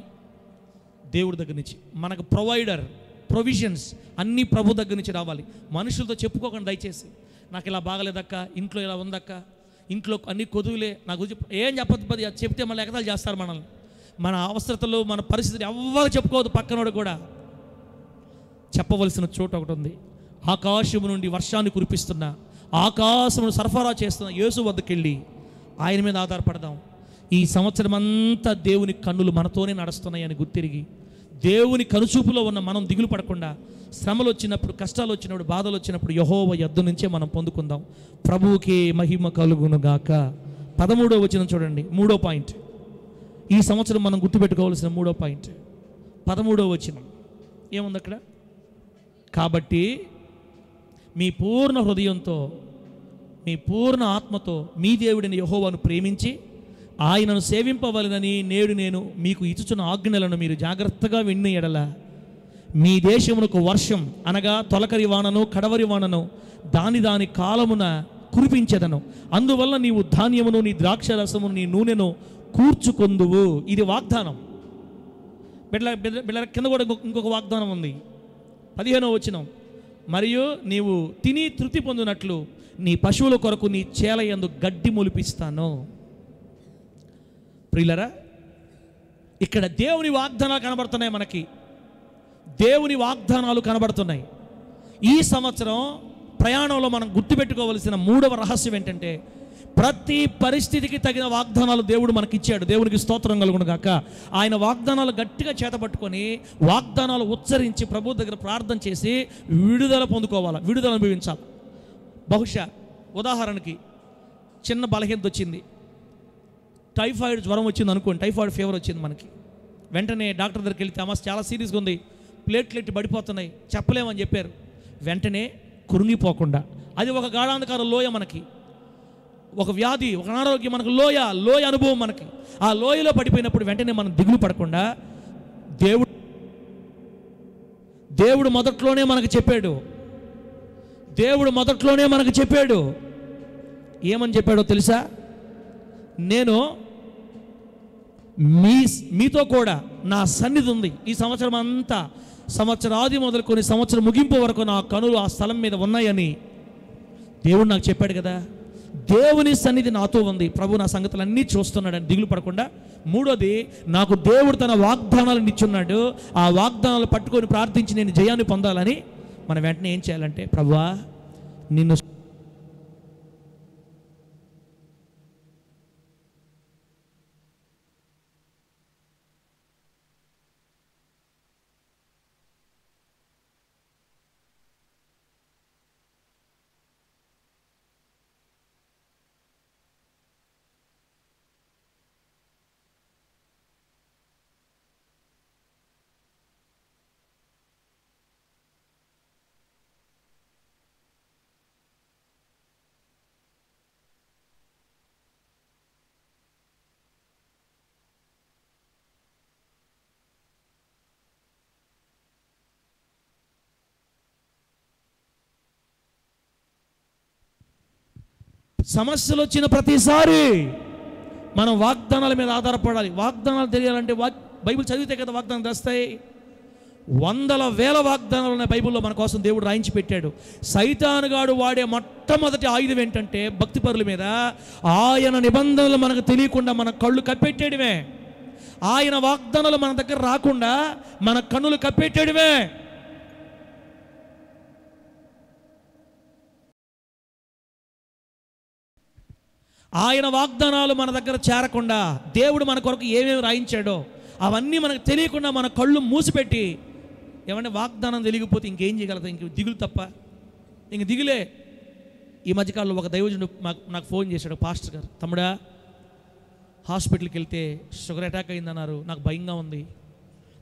దేవుడి దగ్గర నుంచి. మనకు ప్రొవిజన్స్ అన్నీ ప్రభు దగ్గర నుంచి రావాలి. మనుషులతో చెప్పుకోకండి దయచేసి. నాకు ఇలా బాగలేదక్క, ఇంట్లో ఇలా ఉందక్క, ఇంట్లో అన్ని కొదువులే, నా గురించి ఏం చెప్పదు. చెప్తే మళ్ళీ ఎగతాలు చేస్తారు మనల్ని. మన అవసరతలు, మన పరిస్థితులు ఎవ్వరు చెప్పుకోవద్దు. పక్కనోడు కూడా చెప్పవలసిన చోటు ఒకటి ఉంది. ఆకాశము నుండి వర్షాన్ని కురిపిస్తున్న, ఆకాశమును సరఫరా చేస్తున్న యేసు వద్దకు వెళ్ళి ఆయన మీద ఆధారపడదాం. ఈ సంవత్సరం అంతా దేవుని కన్నులు మనతోనే నడుస్తున్నాయని గుర్తిరిగి దేవుని కనుచూపులో ఉన్న మనం దిగులు పడకుండా, శ్రమలు వచ్చినప్పుడు, కష్టాలు వచ్చినప్పుడు, బాధలు వచ్చినప్పుడు యెహోవా యొద్ద నుంచే మనం పొందుకుందాం. ప్రభువుకే మహిమ కలుగును గాక. 13వ వచనం చూడండి, 3వ పాయింట్. ఈ సంవత్సరం మనం గుర్తుపెట్టుకోవాల్సిన 3వ పాయింట్ 13వ వచనం. ఏముంది అక్కడ? కాబట్టి మీ పూర్ణ హృదయంతో, మీ పూర్ణ ఆత్మతో మీ దేవుడిని యెహోవాను ప్రేమించి ఆయనను సేవింపవలనని నేడు నేను మీకు ఇచ్చుచున్న ఆజ్ఞలను మీరు జాగ్రత్తగా విన్న ఎడల మీ దేశమునకు వర్షం అనగా తొలకరి వానను, కడవరి వానను దాని కాలమున కురిపించెదను. అందువల్ల నీవు ధాన్యమును, నీ ద్రాక్షరసమును, నీ నూనెను కూర్చుకొందువు. ఇది వాగ్దానం. బిడ్డ కింద కూడా ఇంకొక వాగ్దానం ఉంది. 15వ వచనం, మరియు నీవు తిని తృప్తి పొందినట్లు నీ పశువుల కొరకు నీ చేల యందు గడ్డి మొలిపిస్తాను. ప్రియులరా, ఇక్కడ దేవుని వాగ్దానాలు కనబడుతున్నాయి. మనకి దేవుని వాగ్దానాలు కనబడుతున్నాయి. ఈ సంవత్సరం ప్రయాణంలో మనం గుర్తుపెట్టుకోవలసిన 3వ రహస్యం ఏంటంటే, ప్రతి పరిస్థితికి తగిన వాగ్దానాలు దేవుడు మనకిచ్చాడు. దేవునికి స్తోత్రం కలుగును గాక. ఆయన వాగ్దానాలు గట్టిగా చేతపట్టుకొని వాగ్దానాలు ఉచ్చరించి ప్రభు దగ్గర ప్రార్థన చేసి విడుదల పొందుకోవాలి, విడుదల అనుభవించాలి. బహుశా ఉదాహరణకి చిన్న బలహీనత వచ్చింది, టైఫాయిడ్ జ్వరం వచ్చింది అనుకోండి, టైఫాయిడ్ ఫీవర్ వచ్చింది మనకి. వెంటనే డాక్టర్ దగ్గరికి వెళ్తే అమ్మ చాలా సీరియస్గా ఉంది, ప్లేట్లెట్ పడిపోతున్నాయి, చెప్పలేమని చెప్పారు. వెంటనే కురుంగిపోకుండా, అది ఒక గాఢాంధకార లోయ, మనకి ఒక వ్యాధి, ఒక అనారోగ్యం, మనకు లోయ అనుభవం మనకి. ఆ లోయలో పడిపోయినప్పుడు వెంటనే మనం దిగులు పడకుండా దేవుడు మొదట్లోనే మనకు చెప్పాడు. ఏమని చెప్పాడో తెలుసా? నేను మీతో కూడా నా సన్నిధి ఉంది. ఈ సంవత్సరం అంతా, సంవత్సరాది మొదలుకొని సంవత్సరం ముగింపు వరకు నా కనులు ఆ స్థలం మీద ఉన్నాయని దేవుడు నాకు చెప్పాడు కదా. దేవుని సన్నిధి నాతో ఉంది, ప్రభు నా సంగతులన్నీ చూస్తున్నాడని దిగులు పడకుండా. 3వది, నాకు దేవుడు తన వాగ్దానాలను ఇచ్చున్నాడు. ఆ వాగ్దానాలు పట్టుకొని ప్రార్థించి నేను జయాన్ని పొందాలని మనం వెంటనే ఏం చేయాలంటే, ప్రభువా నిన్ను సమస్యలు వచ్చిన ప్రతిసారి మనం వాగ్దానాల మీద ఆధారపడాలి. వాగ్దానాలు తెలియాలంటే బైబిల్ చదివితే కదా వాగ్దానాలు తెస్తాయి. వందల వేల వాగ్దానాలు ఉన్నాయి బైబిల్లో మన కోసం దేవుడు రాయించి పెట్టాడు. సైతానుగాడు వాడే మొట్టమొదటి ఆయుధం ఏంటంటే, భక్తి పరుల మీద ఆయన నిబంధనలు మనకు తెలియకుండా మన కళ్ళు కప్పెట్టేయడమే. ఆయన వాగ్దానాలు మన దగ్గర రాకుండా మన కన్నులు కప్పెట్టేయడమే. ఆయన వాగ్దానాలు మన దగ్గర చేరకుండా దేవుడు మన కొరకు ఏమేమి రాయించాడో అవన్నీ మనకు తెలియకుండా మన కళ్ళు మూసిపెట్టి, ఏమంటే వాగ్దానం తెలియకపోతే ఇంకేం చేయగలుగుతాం? ఇంక దిగులు తప్ప, ఇంక దిగులే. ఈ మధ్యకాలంలో ఒక దైవజనుడు నాకు ఫోన్ చేశాడు, పాస్టర్ గారు, తమ్ముడా హాస్పిటల్కి వెళ్తే షుగర్ అటాక్ అయిందన్నారు, నాకు భయంగా ఉంది,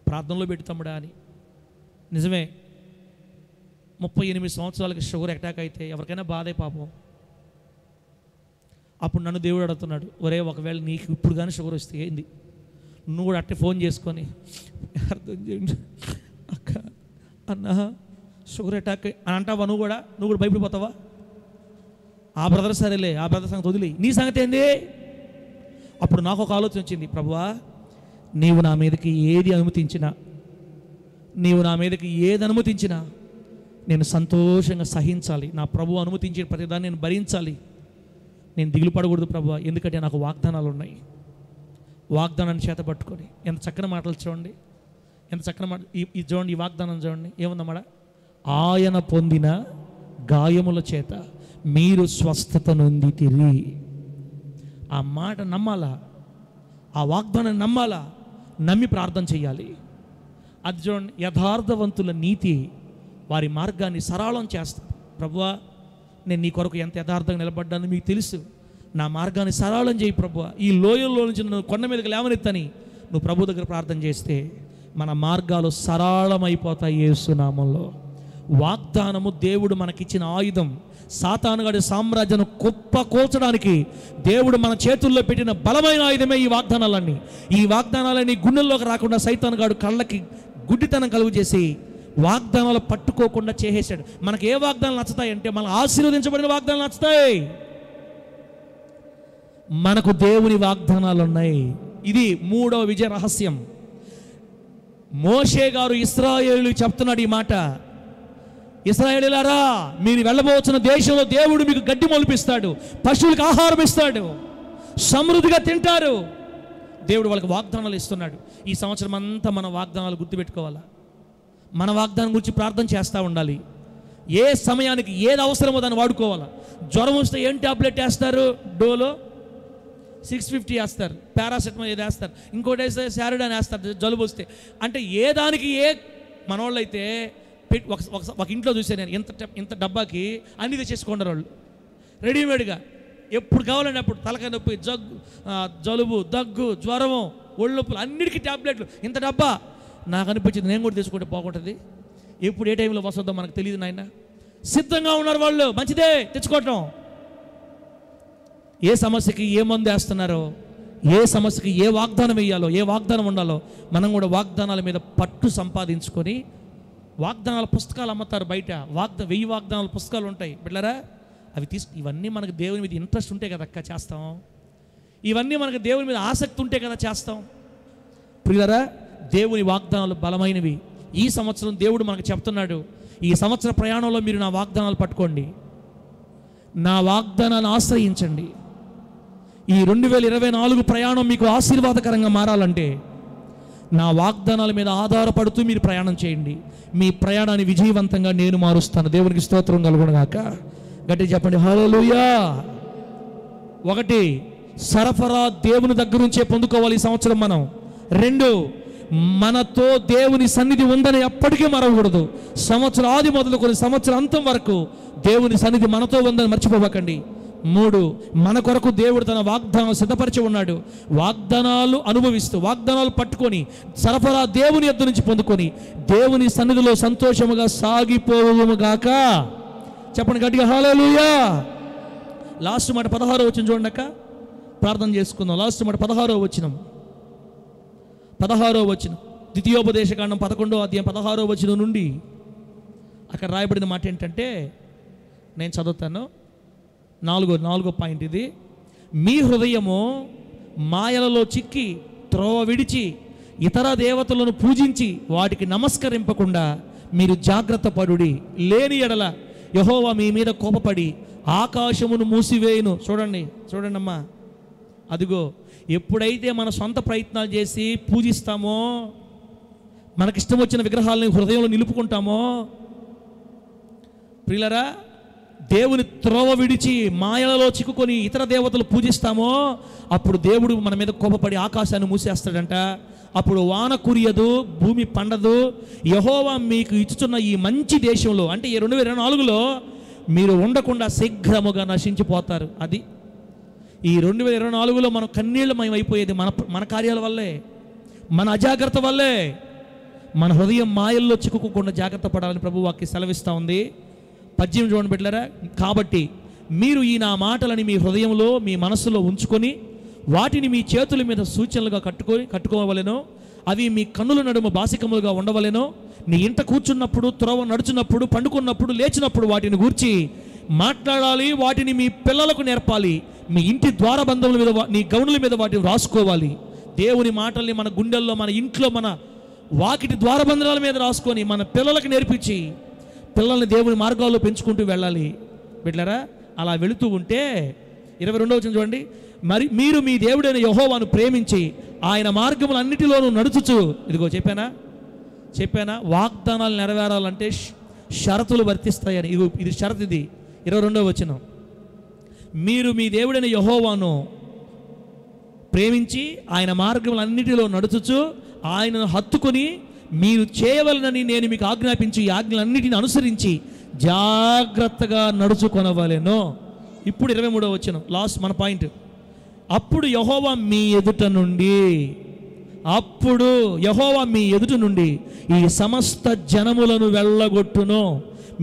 ప్రార్థనలో పెట్టి తమ్ముడా అని. నిజమే, 38 సంవత్సరాలకి షుగర్ అటాక్ అయితే ఎవరికైనా బాధే పాపం. అప్పుడు నన్ను దేవుడు అడుగుతున్నాడు, ఒరే ఒకవేళ నీకు ఇప్పుడు కానీ షుగర్ వస్తే ఏంది? నువ్వు కూడా అట్టే ఫోన్ చేసుకొని అర్థం చేయండి అక్క అన్న షుగర్ అటాక్ అని అంటావా? నువ్వు కూడా భయపడిపోతావా? ఆ బ్రదర్ సరేలే, ఆ బ్రదర్ సంగతి వదిలే, నీ సంగతి ఏంది? అప్పుడు నాకు ఒక ఆలోచన వచ్చింది, ప్రభువా నీవు నా మీదకి ఏది అనుమతించినా నేను సంతోషంగా సహించాలి. నా ప్రభు అనుమతించిన ప్రతిదాన్ని నేను భరించాలి. నేను దిగులు పడకూడదు ప్రభువా, ఎందుకంటే నాకు వాగ్దానాలు ఉన్నాయి. వాగ్దానాన్ని చేత పట్టుకొని ఎంత చక్కని మాటలు చూడండి, ఎంత చక్కని మాట. ఈ చూడండి, ఈ వాగ్దానం చూడండి, ఏముందన్నమాట? ఆయన పొందిన గాయముల చేత మీరు స్వస్థత నొందితిరి. ఆ మాట నమ్మాలా, ఆ వాగ్దానాన్ని నమ్మాలా, నమ్మి ప్రార్థన చేయాలి. అది చూడండి, యథార్థవంతుల నీతి వారి మార్గాన్ని సరళం చేస్తారు. ప్రభువా నేను నీ కొరకు ఎంత యథార్థంగా నిలబడ్డానో మీకు తెలుసు, నా మార్గాన్ని సరళం చేయి ప్రభువా, ఈ లోయల్లో నుంచి నన్ను కొండ మీదకి లేవనెత్తని నువ్వు ప్రభు దగ్గర ప్రార్థన చేస్తే మన మార్గాలు సరళమైపోతాయి యేసు నామములో. వాగ్దానము దేవుడు మనకిచ్చిన ఆయుధం. సాతానుగాడి సామ్రాజ్యాన్ని కుప్పకూల్చడానికి దేవుడు మన చేతుల్లో పెట్టిన బలమైన ఆయుధమే ఈ వాగ్దానాలన్నీ. ఈ వాగ్దానాలన్నీ గుండెల్లోకి రాకుండా సైతానుగాడు కళ్ళకి గుడ్డితనం కలుగు చేసి వాగ్దానాలు పట్టుకోకుండా చేసేసాడు. మనకు ఏ వాగ్దానాలు నచ్చుతాయి అంటే మనకు ఆశీర్వదించబడిన వాగ్దానాలు నచ్చుతాయి. మనకు దేవుని వాగ్దానాలు ఉన్నాయి. ఇది 3వ విజయ రహస్యం. మోషే గారు ఇశ్రాయేలు చెప్తున్నాడు ఈ మాట, ఇశ్రాయేలీయులారా, మీరు వెళ్ళబోతున్న దేశంలో దేవుడు మీకు గడ్డి మొలిపిస్తాడు, పశువులకు ఆహారం ఇస్తాడు, సమృద్ధిగా తింటారు. దేవుడు వాళ్ళకి వాగ్దానాలు ఇస్తున్నాడు. ఈ సంవత్సరం అంతా మన వాగ్దానాలు గుర్తుపెట్టుకోవాలా. మన వాగ్దానం గురించి ప్రార్థన చేస్తూ ఉండాలి. ఏ సమయానికి ఏది అవసరమో దాన్ని వాడుకోవాలా. జ్వరం వస్తే ఏం ట్యాబ్లెట్ వేస్తారు? డోలో 650 వేస్తారు, పారాసెటమాల్ ఏది వేస్తారు, ఇంకోటి వేస్తే శారిడాన్ వేస్తారు జలుబు వస్తే. అంటే ఏ దానికి ఏ మనవాళ్ళు అయితే ఒక ఇంట్లో చూసాను నేను, ఇంత డబ్బాకి అన్ని తెచ్చేసుకున్నారు వాళ్ళు రెడీమేడ్గా. ఎప్పుడు కావాలంటే అప్పుడు తలకాయ నొప్పి, జలుబు, దగ్గు, జ్వరము, ఒళ్ళు నొప్పులు, అన్నిటికీ ట్యాబ్లెట్లు, ఇంత డబ్బా. నాకు అనిపించింది నేను కూడా తీసుకుంటే బాగుంటుంది. ఎప్పుడు ఏ టైంలో వస్తుందో మనకు తెలియదు నాయన. సిద్ధంగా ఉన్నారు వాళ్ళు, మంచిదే తెచ్చుకోవటం. ఏ సమస్యకి ఏ మందు వేస్తున్నారో, ఏ సమస్యకి ఏ వాగ్దానం వేయాలో, ఏ వాగ్దానం ఉండాలో మనం కూడా వాగ్దానాల మీద పట్టు సంపాదించుకొని, వాగ్దానాల పుస్తకాలు అమ్ముతారు బయట, 1000 వాగ్దానాల పుస్తకాలు ఉంటాయి బిడ్డలారా, అవి ఇవన్నీ మనకు దేవుని మీద ఇంట్రెస్ట్ ఉంటే కదా అక్క చేస్తాం. ఇవన్నీ మనకు దేవుని మీద ఆసక్తి ఉంటే కదా చేస్తాం. ప్రియులారా, దేవుని వాగ్దానాలు బలమైనవి. ఈ సంవత్సరం దేవుడు మనకు చెప్తున్నాడు, ఈ సంవత్సర ప్రయాణంలో మీరు నా వాగ్దానాలు పట్టుకోండి, నా వాగ్దానాన్ని ఆశ్రయించండి. ఈ 2024 ప్రయాణం మీకు ఆశీర్వాదకరంగా మారాలంటే నా వాగ్దానాల మీద ఆధారపడుతూ మీరు ప్రయాణం చేయండి. మీ ప్రయాణాన్ని విజయవంతంగా నేను మారుస్తాను. దేవునికి స్తోత్రం కలుగునుగాక. గట్టిగా చెప్పండి హల్లెలూయా. 1, సరఫరా దేవుని దగ్గర నుంచే పొందుకోవాలి ఈ సంవత్సరం మనం. 2, మనతో దేవుని సన్నిధి ఉందని ఎప్పటికీ మరవకూడదు. సంవత్సరం ఆది మొదలుకొని సంవత్సరం అంతం వరకు దేవుని సన్నిధి మనతో ఉందని మర్చిపోకండి. 3, మన కొరకు దేవుడు తన వాగ్దానాలు సిద్ధపరిచి ఉన్నాడు. వాగ్దానాలు అనుభవిస్తూ, వాగ్దానాలు పట్టుకొని, సరఫరా దేవుని యొద్ద నుంచి పొందుకొని దేవుని సన్నిధిలో సంతోషముగా సాగిపోవుగాక. చెప్పండి గట్టిగా హల్లెలూయా. లాస్ట్ మాట 16వ వచనం చూడండి అక్క, ప్రార్థన చేసుకుందాం. లాస్ట్ మాట 16వ వచనం, 16వ వచనం, ద్వితీయోపదేశకాండం 11వ అధ్యాయం 16వ వచనం నుండి అక్కడ రాయబడిన మాట ఏంటంటే, నేను చదువుతాను. 4వ పాయింట్ ఇది. మీ హృదయము మాయలలో చిక్కి త్రోవ విడిచి ఇతర దేవతలను పూజించి వాటికి నమస్కరింపకుండా మీరు జాగ్రత్త పడుడి. లేని ఎడల యెహోవా మీ మీద కోపపడి ఆకాశమును మూసివేయును. చూడండి అమ్మా, అదిగో ఎప్పుడైతే మన సొంత ప్రయత్నాలు చేసి పూజిస్తామో, మనకిష్టం వచ్చిన విగ్రహాలని హృదయంలో నిలుపుకుంటామో, ప్రియులరా, దేవుని త్రోవ విడిచి మాయలలో చిక్కుకొని ఇతర దేవతలు పూజిస్తామో, అప్పుడు దేవుడు మన మీద కోపపడి ఆకాశాన్ని మూసేస్తాడంట. అప్పుడు వాన కురియదు, భూమి పండదు. యెహోవా మీకు ఇచ్చుచున్న ఈ మంచి దేశంలో, అంటే ఈ 2024లో మీరు ఉండకుండా శీఘ్రముగా నశించిపోతారు. అది ఈ 2024లో మనం కన్నీళ్ళమయం అయిపోయేది మన కార్యాల వల్లే, మన అజాగ్రత్త వల్లే. మన హృదయం మాయల్లో చిక్కుకోకుండా జాగ్రత్త పడాలని ప్రభు వాక్యం సెలవిస్తూ ఉంది. 18 చూడండి బిడ్డలారా. కాబట్టి మీరు ఈ నా మాటలని మీ హృదయంలో, మీ మనస్సులో ఉంచుకొని వాటిని మీ చేతుల మీద సూచనలుగా కట్టుకోవలెనో, అవి మీ కన్నుల నడుమ బాసికములుగా ఉండవలెనో. నీ ఇంట కూర్చున్నప్పుడు, త్రోవ నడుచున్నప్పుడు, పండుకున్నప్పుడు, లేచినప్పుడు వాటిని గూర్చి మాట్లాడాలి. వాటిని మీ పిల్లలకు నేర్పాలి. మీ ఇంటి ద్వారబంధముల మీద, నీ గౌనుల మీద వాటిని రాసుకోవాలి. దేవుని మాటల్ని మన గుండెల్లో, మన ఇంట్లో, మన వాకిటి ద్వారబంధాల మీద రాసుకొని మన పిల్లలకు నేర్పించి పిల్లల్ని దేవుని మార్గాల్లో పెంచుకుంటూ వెళ్ళాలి బిడ్డలారా. అలా వెళుతూ ఉంటే 22వ వచనం చూడండి. మరి మీరు మీ దేవుడైన యెహోవాను ప్రేమించి ఆయన మార్గములన్నిటిలోనూ నడుచుచు, ఇదిగో చెప్పానా వాగ్దానాలు నెరవేరాలంటే షరతులు వర్తిస్తాయని. ఇది షరతు. ఇది 22వ వచనం. మీరు మీ దేవుడైన యెహోవాను ప్రేమించి ఆయన మార్గములన్నిటిలో నడుచుచు ఆయనను హత్తుకొని మీరు చేయవలనని నేను మీకు ఆజ్ఞాపించి ఈ ఆజ్ఞలన్నిటిని అనుసరించి జాగ్రత్తగా నడుచుకొనవలెను. ఇప్పుడు 23వ వచనం, లాస్ట్ మన పాయింట్. అప్పుడు యెహోవా మీ ఎదుట నుండి ఈ సమస్త జనములను వెళ్ళగొట్టును.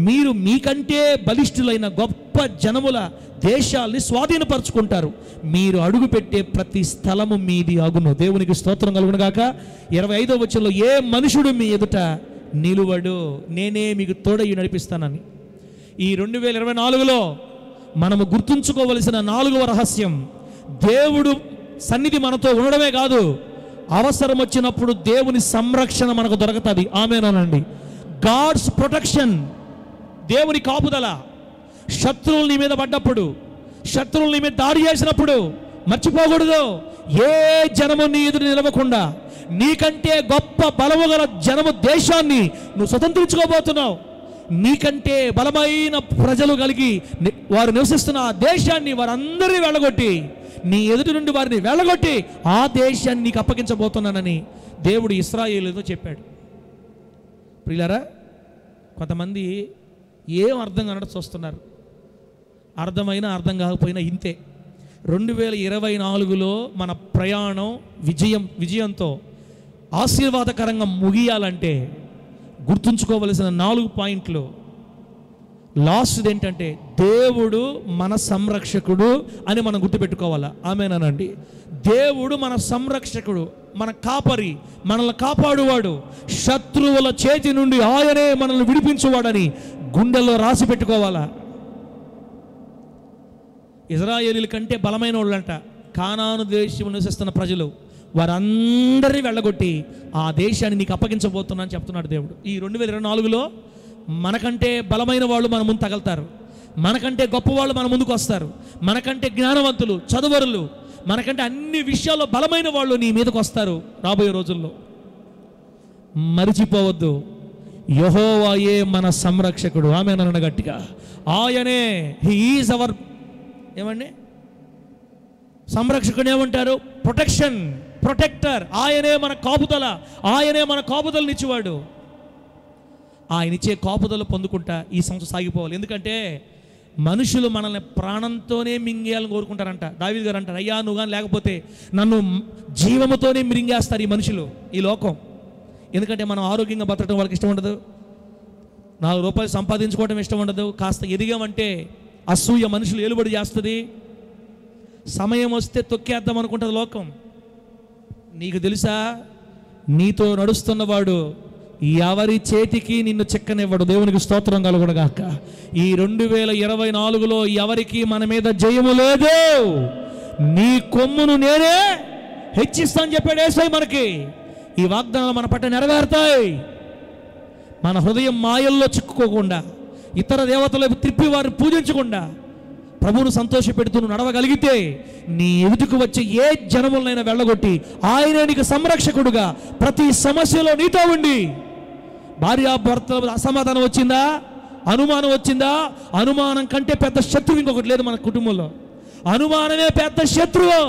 మీరు మీకంటే బలిష్ఠులైన గొప్ప జనముల దేశాల్ని స్వాధీనపరచుకుంటారు. మీరు అడుగుపెట్టే ప్రతి స్థలము మీది అగును. దేవునికి స్తోత్రం కలుగును గాక. 25వ వచనంలో, ఏ మనుషుడు మీ ఎదుట నిలువడు, నేనే మీకు తోడై నడిపిస్తానని. ఈ 2024లో మనము గుర్తుంచుకోవలసిన 4వ రహస్యం, దేవుడు సన్నిధి మనతో ఉండడమే కాదు, అవసరం వచ్చినప్పుడు దేవుని సంరక్షణ మనకు దొరుకుతుంది. ఆమేనండి. గాడ్స్ ప్రొటెక్షన్, దేవుని కాపుదల. శత్రువులు నీ మీద పడ్డప్పుడు, శత్రువులు నీ మీద దాడి చేసినప్పుడు మర్చిపోకూడదు, ఏ జనము నీ ఎదురు నిలవకుండా నీకంటే గొప్ప బలము గల జనము దేశాన్ని నువ్వు స్వతంత్రించుకోబోతున్నావు. నీకంటే బలమైన ప్రజలు కలిగి వారు నివసిస్తున్న ఆ దేశాన్ని వారందరినీ వెళ్ళగొట్టి, నీ ఎదుటి నుండి వారిని వెళ్ళగొట్టి ఆ దేశాన్ని నీకు అప్పగించబోతున్నానని దేవుడు ఇశ్రాయేలుతో చెప్పాడు. ప్రియులారా, కొంతమంది ఏం అర్థం కానట్టు చూస్తున్నారు. అర్థమైనా అర్థం కాకపోయినా ఇంతే. 2024లో మన ప్రయాణం విజయంతో ఆశీర్వాదకరంగా ముగియాలంటే గుర్తుంచుకోవలసిన 4 పాయింట్లు. లాస్ట్ ఏంటంటే, దేవుడు మన సంరక్షకుడు అని మనం గుర్తుపెట్టుకోవాలా. ఆమేనండి. దేవుడు మన సంరక్షకుడు, మన కాపరి, మనల్ని కాపాడువాడు, శత్రువుల చేతి నుండి ఆయనే మనల్ని విడిపించువాడని గుండెల్లో రాసి పెట్టుకోవాలా. ఇశ్రాయేలీల కంటే బలమైన వాళ్ళంట కానాను దేశంలో నివసిస్తున్న ప్రజలు, వారందరినీ వెళ్ళగొట్టి ఆ దేశాన్ని నీకు అప్పగించబోతున్నా అని చెప్తున్నాడు దేవుడు. ఈ 2024లో మనకంటే బలమైన వాళ్ళు మన ముందు తగలుతారు, మనకంటే గొప్పవాళ్ళు మన ముందుకు వస్తారు, మనకంటే జ్ఞానవంతులు, చదువరులు, మనకంటే అన్ని విషయాల్లో బలమైన వాళ్ళు నీ మీదకు వస్తారు రాబోయే రోజుల్లో. మరిచిపోవద్దు, యెహోవాయే మన సంరక్షకుడు. ఆమేనన్న గట్టిగా. ఆయనే, హీ ఈజ్ అవర్ ఏమండి సంరక్షకుడు. ఏమంటారు? Protection, protector. ఆయనే మన కాపుదల, ఆయనే మన కాపుదలనిచ్చేవాడు. ఆయన ఇచ్చే కాపుదలు పొందుకుంటా ఈ సంవత్సరం సాగిపోవాలి. ఎందుకంటే మనుషులు మనల్ని ప్రాణంతోనే మింగేయాలని కోరుకుంటారంట. దావీదు గారు అంటారు, అయ్యా నువ్వు కానీ లేకపోతే నన్ను జీవముతోనే మింగేస్తారు ఈ మనుషులు, ఈ లోకం. ఎందుకంటే మనం ఆరోగ్యంగా బతకడం వాళ్ళకి ఇష్టం ఉండదు, 4 రూపాయలు సంపాదించుకోవడం ఇష్టం ఉండదు. కాస్త ఎదిగామంటే అసూయ మనుషులు ఏలుబడి చేస్తుంది, సమయం వస్తే తొక్కేద్దాం అనుకుంటుంది లోకం. నీకు తెలుసా, నీతో నడుస్తున్నవాడు ఎవరి చేతికి నిన్ను చెక్కనివ్వడు. దేవునికి స్తోత్రం కలుగునుగాక. ఈ 2024లో ఎవరికి మన మీద జయము లేదు. నీ కొమ్మును నేనే హెచ్చిస్తాను చెప్పాడు యేసయ్య మనకి. ఈ వాగ్దానాలు మన పట్ల నెరవేరుతాయి. మన హృదయం మాయల్లో చిక్కుకోకుండా, ఇతర దేవతలకు త్రిప్పి వారిని పూజించకుండా ప్రభువును సంతోషపెడుతూ నడవగలిగితే నీ ఎదుటికి వచ్చే ఏ జనములనైనా వెళ్ళగొట్టి ఆయనే నీకు సంరక్షకుడుగా ప్రతి సమస్యలో నీతో ఉండి. భార్యాభర్తల అసమాధానం వచ్చిందా, అనుమానం వచ్చిందా, అనుమానం కంటే పెద్ద శత్రువు ఇంకొకటి లేదు మన కుటుంబంలో. అనుమానమే పెద్ద శత్రువు.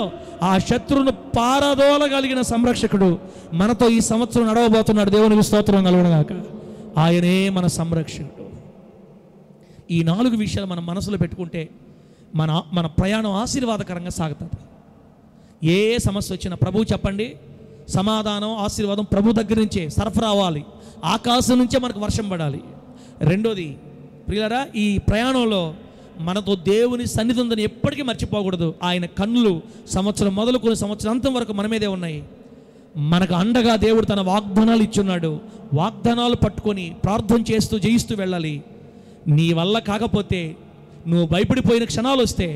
ఆ శత్రువును పారదోలగలిగిన సంరక్షకుడు మనతో ఈ సంవత్సరం నడవబోతున్నాడు. దేవునికి స్తోత్రం కలుగునుగాక. ఆయనే మన సంరక్షకుడు. ఈ 4 విషయాలు మనం మనసులో పెట్టుకుంటే మన ప్రయాణం ఆశీర్వాదకరంగా సాగుతుంది. ఏ సమస్య వచ్చినా ప్రభువు చెప్పండి, సమాధానం ఆశీర్వాదం ప్రభు దగ్గర నుంచే సరఫరా అవ్వాలి. ఆకాశం నుంచే మనకు వర్షం పడాలి. రెండోది ప్రియులారా, ఈ ప్రయాణంలో మనతో దేవుని సన్నిధి ఉందని ఎప్పటికీ మర్చిపోకూడదు. ఆయన కన్నులు సంవత్సరం మొదలుకొని సంవత్సరం అంతం వరకు మన మీదే ఉన్నాయి. మనకు అండగా దేవుడు తన వాగ్దానాలు ఇచ్చున్నాడు. వాగ్దానాలు పట్టుకొని ప్రార్థన చేస్తూ జయిస్తూ వెళ్ళాలి. నీ వల్ల కాకపోతే, నువ్వు భయపడిపోయిన క్షణాలు వస్తే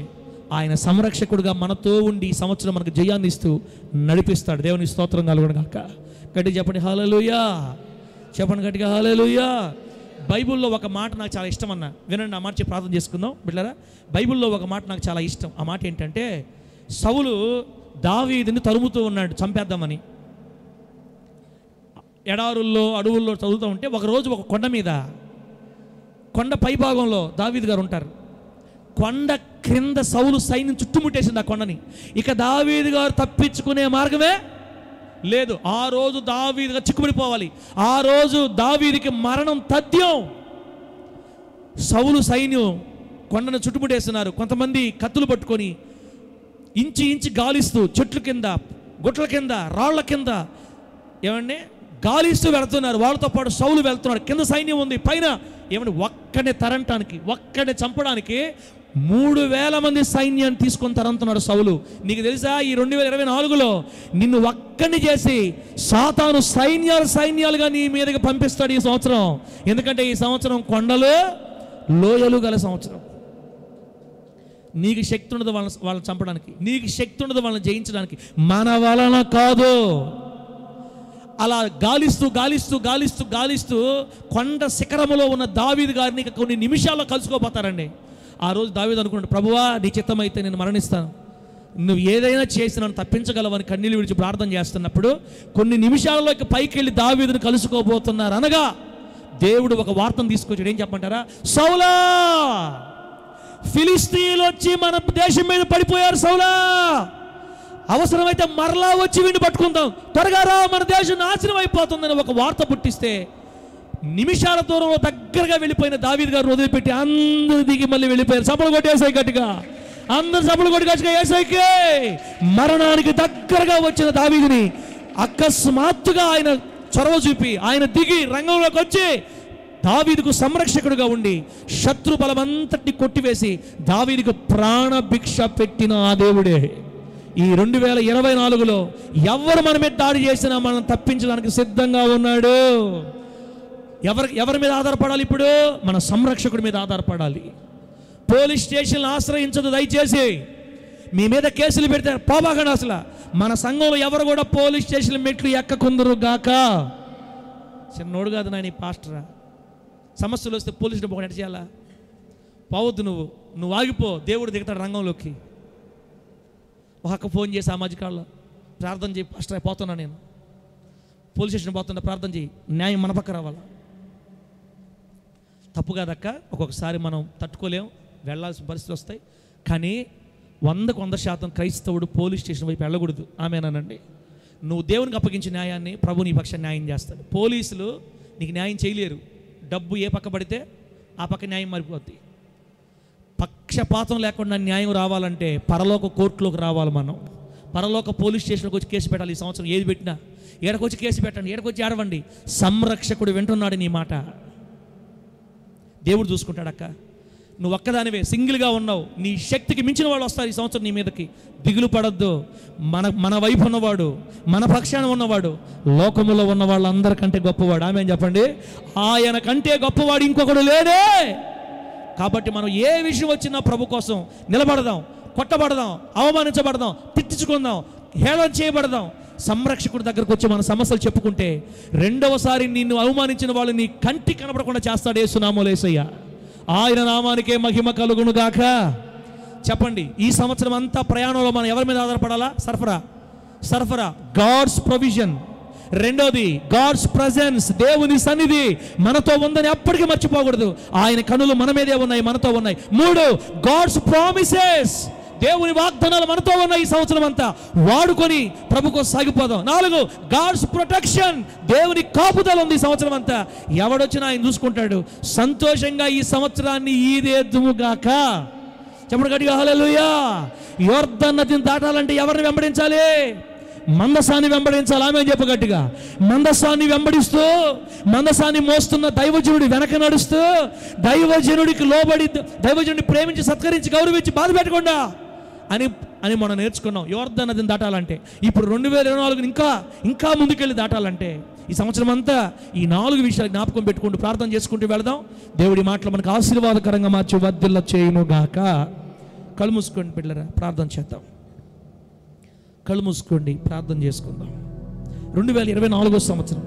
ఆయన సంరక్షకుడుగా మనతో ఉండి ఈ సంవత్సరం మనకు జయాన్ని ఇస్తూ నడిపిస్తాడు. దేవుని స్తోత్రం కలుగునుగాక. గట్టిగా చెప్పండి హల్లెలూయా. చెప్పండి గట్టిగా హల్లెలూయా. బైబిల్లో ఒక మాట నాకు చాలా ఇష్టం అన్న, వినండి. ఆ మాట చెప్పి ప్రార్థన చేసుకుందాం బిడ్డలారా. బైబిల్లో ఒక మాట నాకు చాలా ఇష్టం. ఆ మాట ఏంటంటే, సౌలు దావీదుని తరుముతూ ఉన్నాడు చంపేద్దామని. ఎడారుల్లో అడవుల్లో చదువుతూ ఉంటే ఒకరోజు ఒక కొండ మీద, కొండ పైభాగంలో దావీదు గారు ఉంటారు. కొండ క్రింద సౌలు సైన్యం చుట్టుముట్టేసింది ఆ కొండని. ఇక దావీదు గారు తప్పించుకునే మార్గమే లేదు. ఆ రోజు దావీదుగా చిక్కుబడిపోవాలి. ఆ రోజు దావీదుకి మరణం తథ్యం. సౌలు సైన్యం కొండను చుట్టుముట్టేస్తున్నారు. కొంతమంది కత్తులు పట్టుకొని ఇంచి ఇంచి గాలిస్తూ చెట్ల కింద, గుట్ల కింద, రాళ్ల కింద ఏమండి గాలిస్తూ వెళుతున్నారు. వాళ్ళతో పాటు సౌలు వెళ్తున్నాడు. కింద సైన్యం ఉంది, పైన ఏమంటే ఒక్కడే తరంటానికి, ఒక్కడే చంపడానికి 3,000 మంది సైన్యాన్ని తీసుకొని తరంతున్నాడు సౌలు. నీకు తెలుసా, ఈ 2024లో నిన్ను ఒక్కడిని చేసి సాతాను సైన్యాలుగా నీ మీదకి పంపిస్తాడు ఈ సంవత్సరం. ఎందుకంటే ఈ సంవత్సరం కొండలు లోయలు గల సంవత్సరం. నీకు శక్తి ఉండదు వాళ్ళని చంపడానికి, నీకు శక్తి ఉండదు వాళ్ళని జయించడానికి, మన వలన కాదు. అలా గాలిస్తూ కొండ శిఖరములో ఉన్న దావీదు గారిని కొన్ని నిమిషాల్లో కలుసుకోపోతారండి. ఆ రోజు దావీదు అనుకున్నాడు, ప్రభువా నీ చిత్తమైతే నేను మరణిస్తాను, నువ్వు ఏదైనా చేసి నన్ను తప్పించగలవని కన్నీళ్ళు విడిచి ప్రార్థన చేస్తున్నప్పుడు కొన్ని నిమిషాలలో పైకి వెళ్ళి దావీదుని కలుసుకోబోతున్నారు అనగా దేవుడు ఒక వార్తను తీసుకొచ్చాడు. ఏం చెప్పంటారా? సౌలా, ఫిలిస్తీయులు వచ్చి మన దేశం మీద పడిపోయారు, సౌలా అవసరమైతే మరలా వచ్చి వీడిని పట్టుకుందాం, త్వరగా రా, మన దేశం నాశనం అయిపోతుందని ఒక వార్త పుట్టిస్తే నిమిషాల దూరంలో దగ్గరగా వెళ్ళిపోయిన దావీదు గారు వదిలిపెట్టి అందరు దిగి మళ్ళీ వెళ్ళిపోయారు. సభలు కొట్టి ఏసై గట్టిగా, అందరు సభలు కొట్టి గట్టిగా ఏసైకే. మరణానికి దగ్గరగా వచ్చిన దావీదుని అకస్మాత్తుగా ఆయన చొరవ చూపి ఆయన దిగి రంగంలోకి వచ్చి దావీదుకు సంరక్షకుడుగా ఉండి శత్రు బలమంతటిని కొట్టివేసి దావీదుకు ప్రాణభిక్ష పెట్టిన ఆ దేవుడే ఈ 2024లో ఎవరు మన మీద దాడి చేసినా మనం తప్పించడానికి సిద్ధంగా ఉన్నాడు. ఎవరి మీద ఆధారపడాలి? ఇప్పుడు మన సంరక్షకుడి మీద ఆధారపడాలి. పోలీస్ స్టేషన్లు ఆశ్రయించదు దయచేసి. మీ మీద కేసులు పెడితే పోబాకండి. అసలు మన సంఘంలో ఎవరు కూడా పోలీస్ స్టేషన్ మెట్లు ఎక్కకుందరు గాక. చిన్నోడు కాదు నాయన పాస్టరా. సమస్యలు వస్తే పోలీసులు పోకుండా ఎట్ట చేయాలా? పోవద్దు, నువ్వు ఆగిపో, దేవుడు దిగుతాడు రంగంలోకి. ఒక ఫోన్ చేసి సామాజికాల్లో ప్రార్థన చేయి, పాస్టర్ పోతున్నా నేను, పోలీస్ స్టేషన్ పోతున్నా, ప్రార్థన చేయి, న్యాయం మన పక్క రావాలా. తప్పు కాదక్క, ఒక్కొక్కసారి మనం తట్టుకోలేం, వెళ్ళాల్సిన పరిస్థితులు వస్తాయి. కానీ 100% క్రైస్తవుడు పోలీస్ స్టేషన్ వైపు వెళ్ళకూడదు. ఆమెనానండి. నువ్వు దేవునికి అప్పగించిన న్యాయాన్ని ప్రభు నీ పక్షాన్ని న్యాయం చేస్తాడు. పోలీసులు నీకు న్యాయం చేయలేరు. డబ్బు ఏ పక్క పడితే ఆ పక్క న్యాయం మారిపోద్ది. పక్షపాతం లేకుండా న్యాయం రావాలంటే పరలోక కోర్టులోకి రావాలి. మనం పరలోక పోలీస్ స్టేషన్కి వచ్చి కేసు పెట్టాలి. ఈ సంవత్సరం ఏది పెట్టినా ఏడకొచ్చి కేసు పెట్టండి, ఏడకొచ్చి ఆడవండి. సంరక్షకుడు వింటున్నాడు నీ మాట. దేవుడు చూసుకుంటాడక్క. నువ్వు ఒక్కదానివే సింగిల్గా ఉన్నావు, నీ శక్తికి మించిన వాళ్ళు వస్తారు ఈ సంవత్సరం నీ మీదకి. దిగులు పడద్దు. మన వైపు ఉన్నవాడు, మన పక్షాన ఉన్నవాడు లోకములో ఉన్న వాళ్ళందరికంటే గొప్పవాడు. ఆమె చెప్పండి, ఆయన కంటే గొప్పవాడు ఇంకొకడు లేడే. కాబట్టి మనం ఏ విషయం వచ్చినా ప్రభు కోసం నిలబడదాం, కొట్టబడదాం, అవమానించబడదాం, తిట్టించుకుందాం, హేళన చేయబడదాం. సంరక్షకుడి దగ్గరకు వచ్చి మన సమస్యలు చెప్పుకుంటే రెండవసారి నిన్ను అవమానించిన వాళ్ళు నీ కంటి కనపడకుండా చేస్తాడు. యేసునామములో యేసయ్య. ఆయన నామానికే మహిమ కలుగును గాక. చెప్పండి, ఈ సంవత్సరం అంతా ప్రయాణంలో మనం ఎవరి మీద ఆధారపడాలా? సరఫరా గాడ్స్ ప్రొవిజన్. రెండోది గాడ్స్ ప్రజెన్స్, దేవుని సన్నిధి మనతో ఉందని ఎప్పటికీ మర్చిపోకూడదు. ఆయన కనులు మన మీదే ఉన్నాయి, మనతో ఉన్నాయి. 3 గాడ్స్ ప్రామిసెస్, దేవుని వాగ్దానాలు మనతో ఉన్నాయి. ఈ సంవత్సరం అంతా వాడుకొని ప్రభుకు సాగిపోదాం. 4 గాడ్స్ ప్రొటెక్షన్, దేవుని కాపుదల ఉంది ఈ సంవత్సరం అంతా. ఎవడొచ్చినా ఆయన చూసుకుంటాడు. సంతోషంగా ఈ సంవత్సరాన్ని ఈదేద్దుముగాక. చెప్పండి గట్టిగా హల్లెలూయా. యొర్దాను నదిని దాటాలంటే ఎవరిని వెంబడించాలి? మందసాన్ని వెంబడించాలి. ఆమె చెప్పు గట్టిగా. మందసాన్ని వెంబడిస్తూ, మందసాన్ని మోస్తున్న దైవజనుడి వెనక నడుస్తూ, దైవజనుడికి లోబడి, దైవజనుడిని ప్రేమించి, సత్కరించి, గౌరవించి, బాధ పెట్టకుండా అని మనం నేర్చుకున్నాం. యొర్దాను నదిని దాటాలంటే ఇప్పుడు 2024 ఇంకా ముందుకెళ్ళి దాటాలంటే ఈ సంవత్సరం అంతా ఈ 4 విషయాలు జ్ఞాపకం పెట్టుకుంటూ ప్రార్థన చేసుకుంటూ వెళదాం. దేవుడి మాటలు మనకు ఆశీర్వాదకరంగా మార్చి వర్ధిల్ల చేయును గాక. కళ్ళు మూసుకోండి పిల్లరా, ప్రార్థన చేద్దాం. కళ్ళు మూసుకోండి, ప్రార్థన చేసుకుందాం. 2024 సంవత్సరం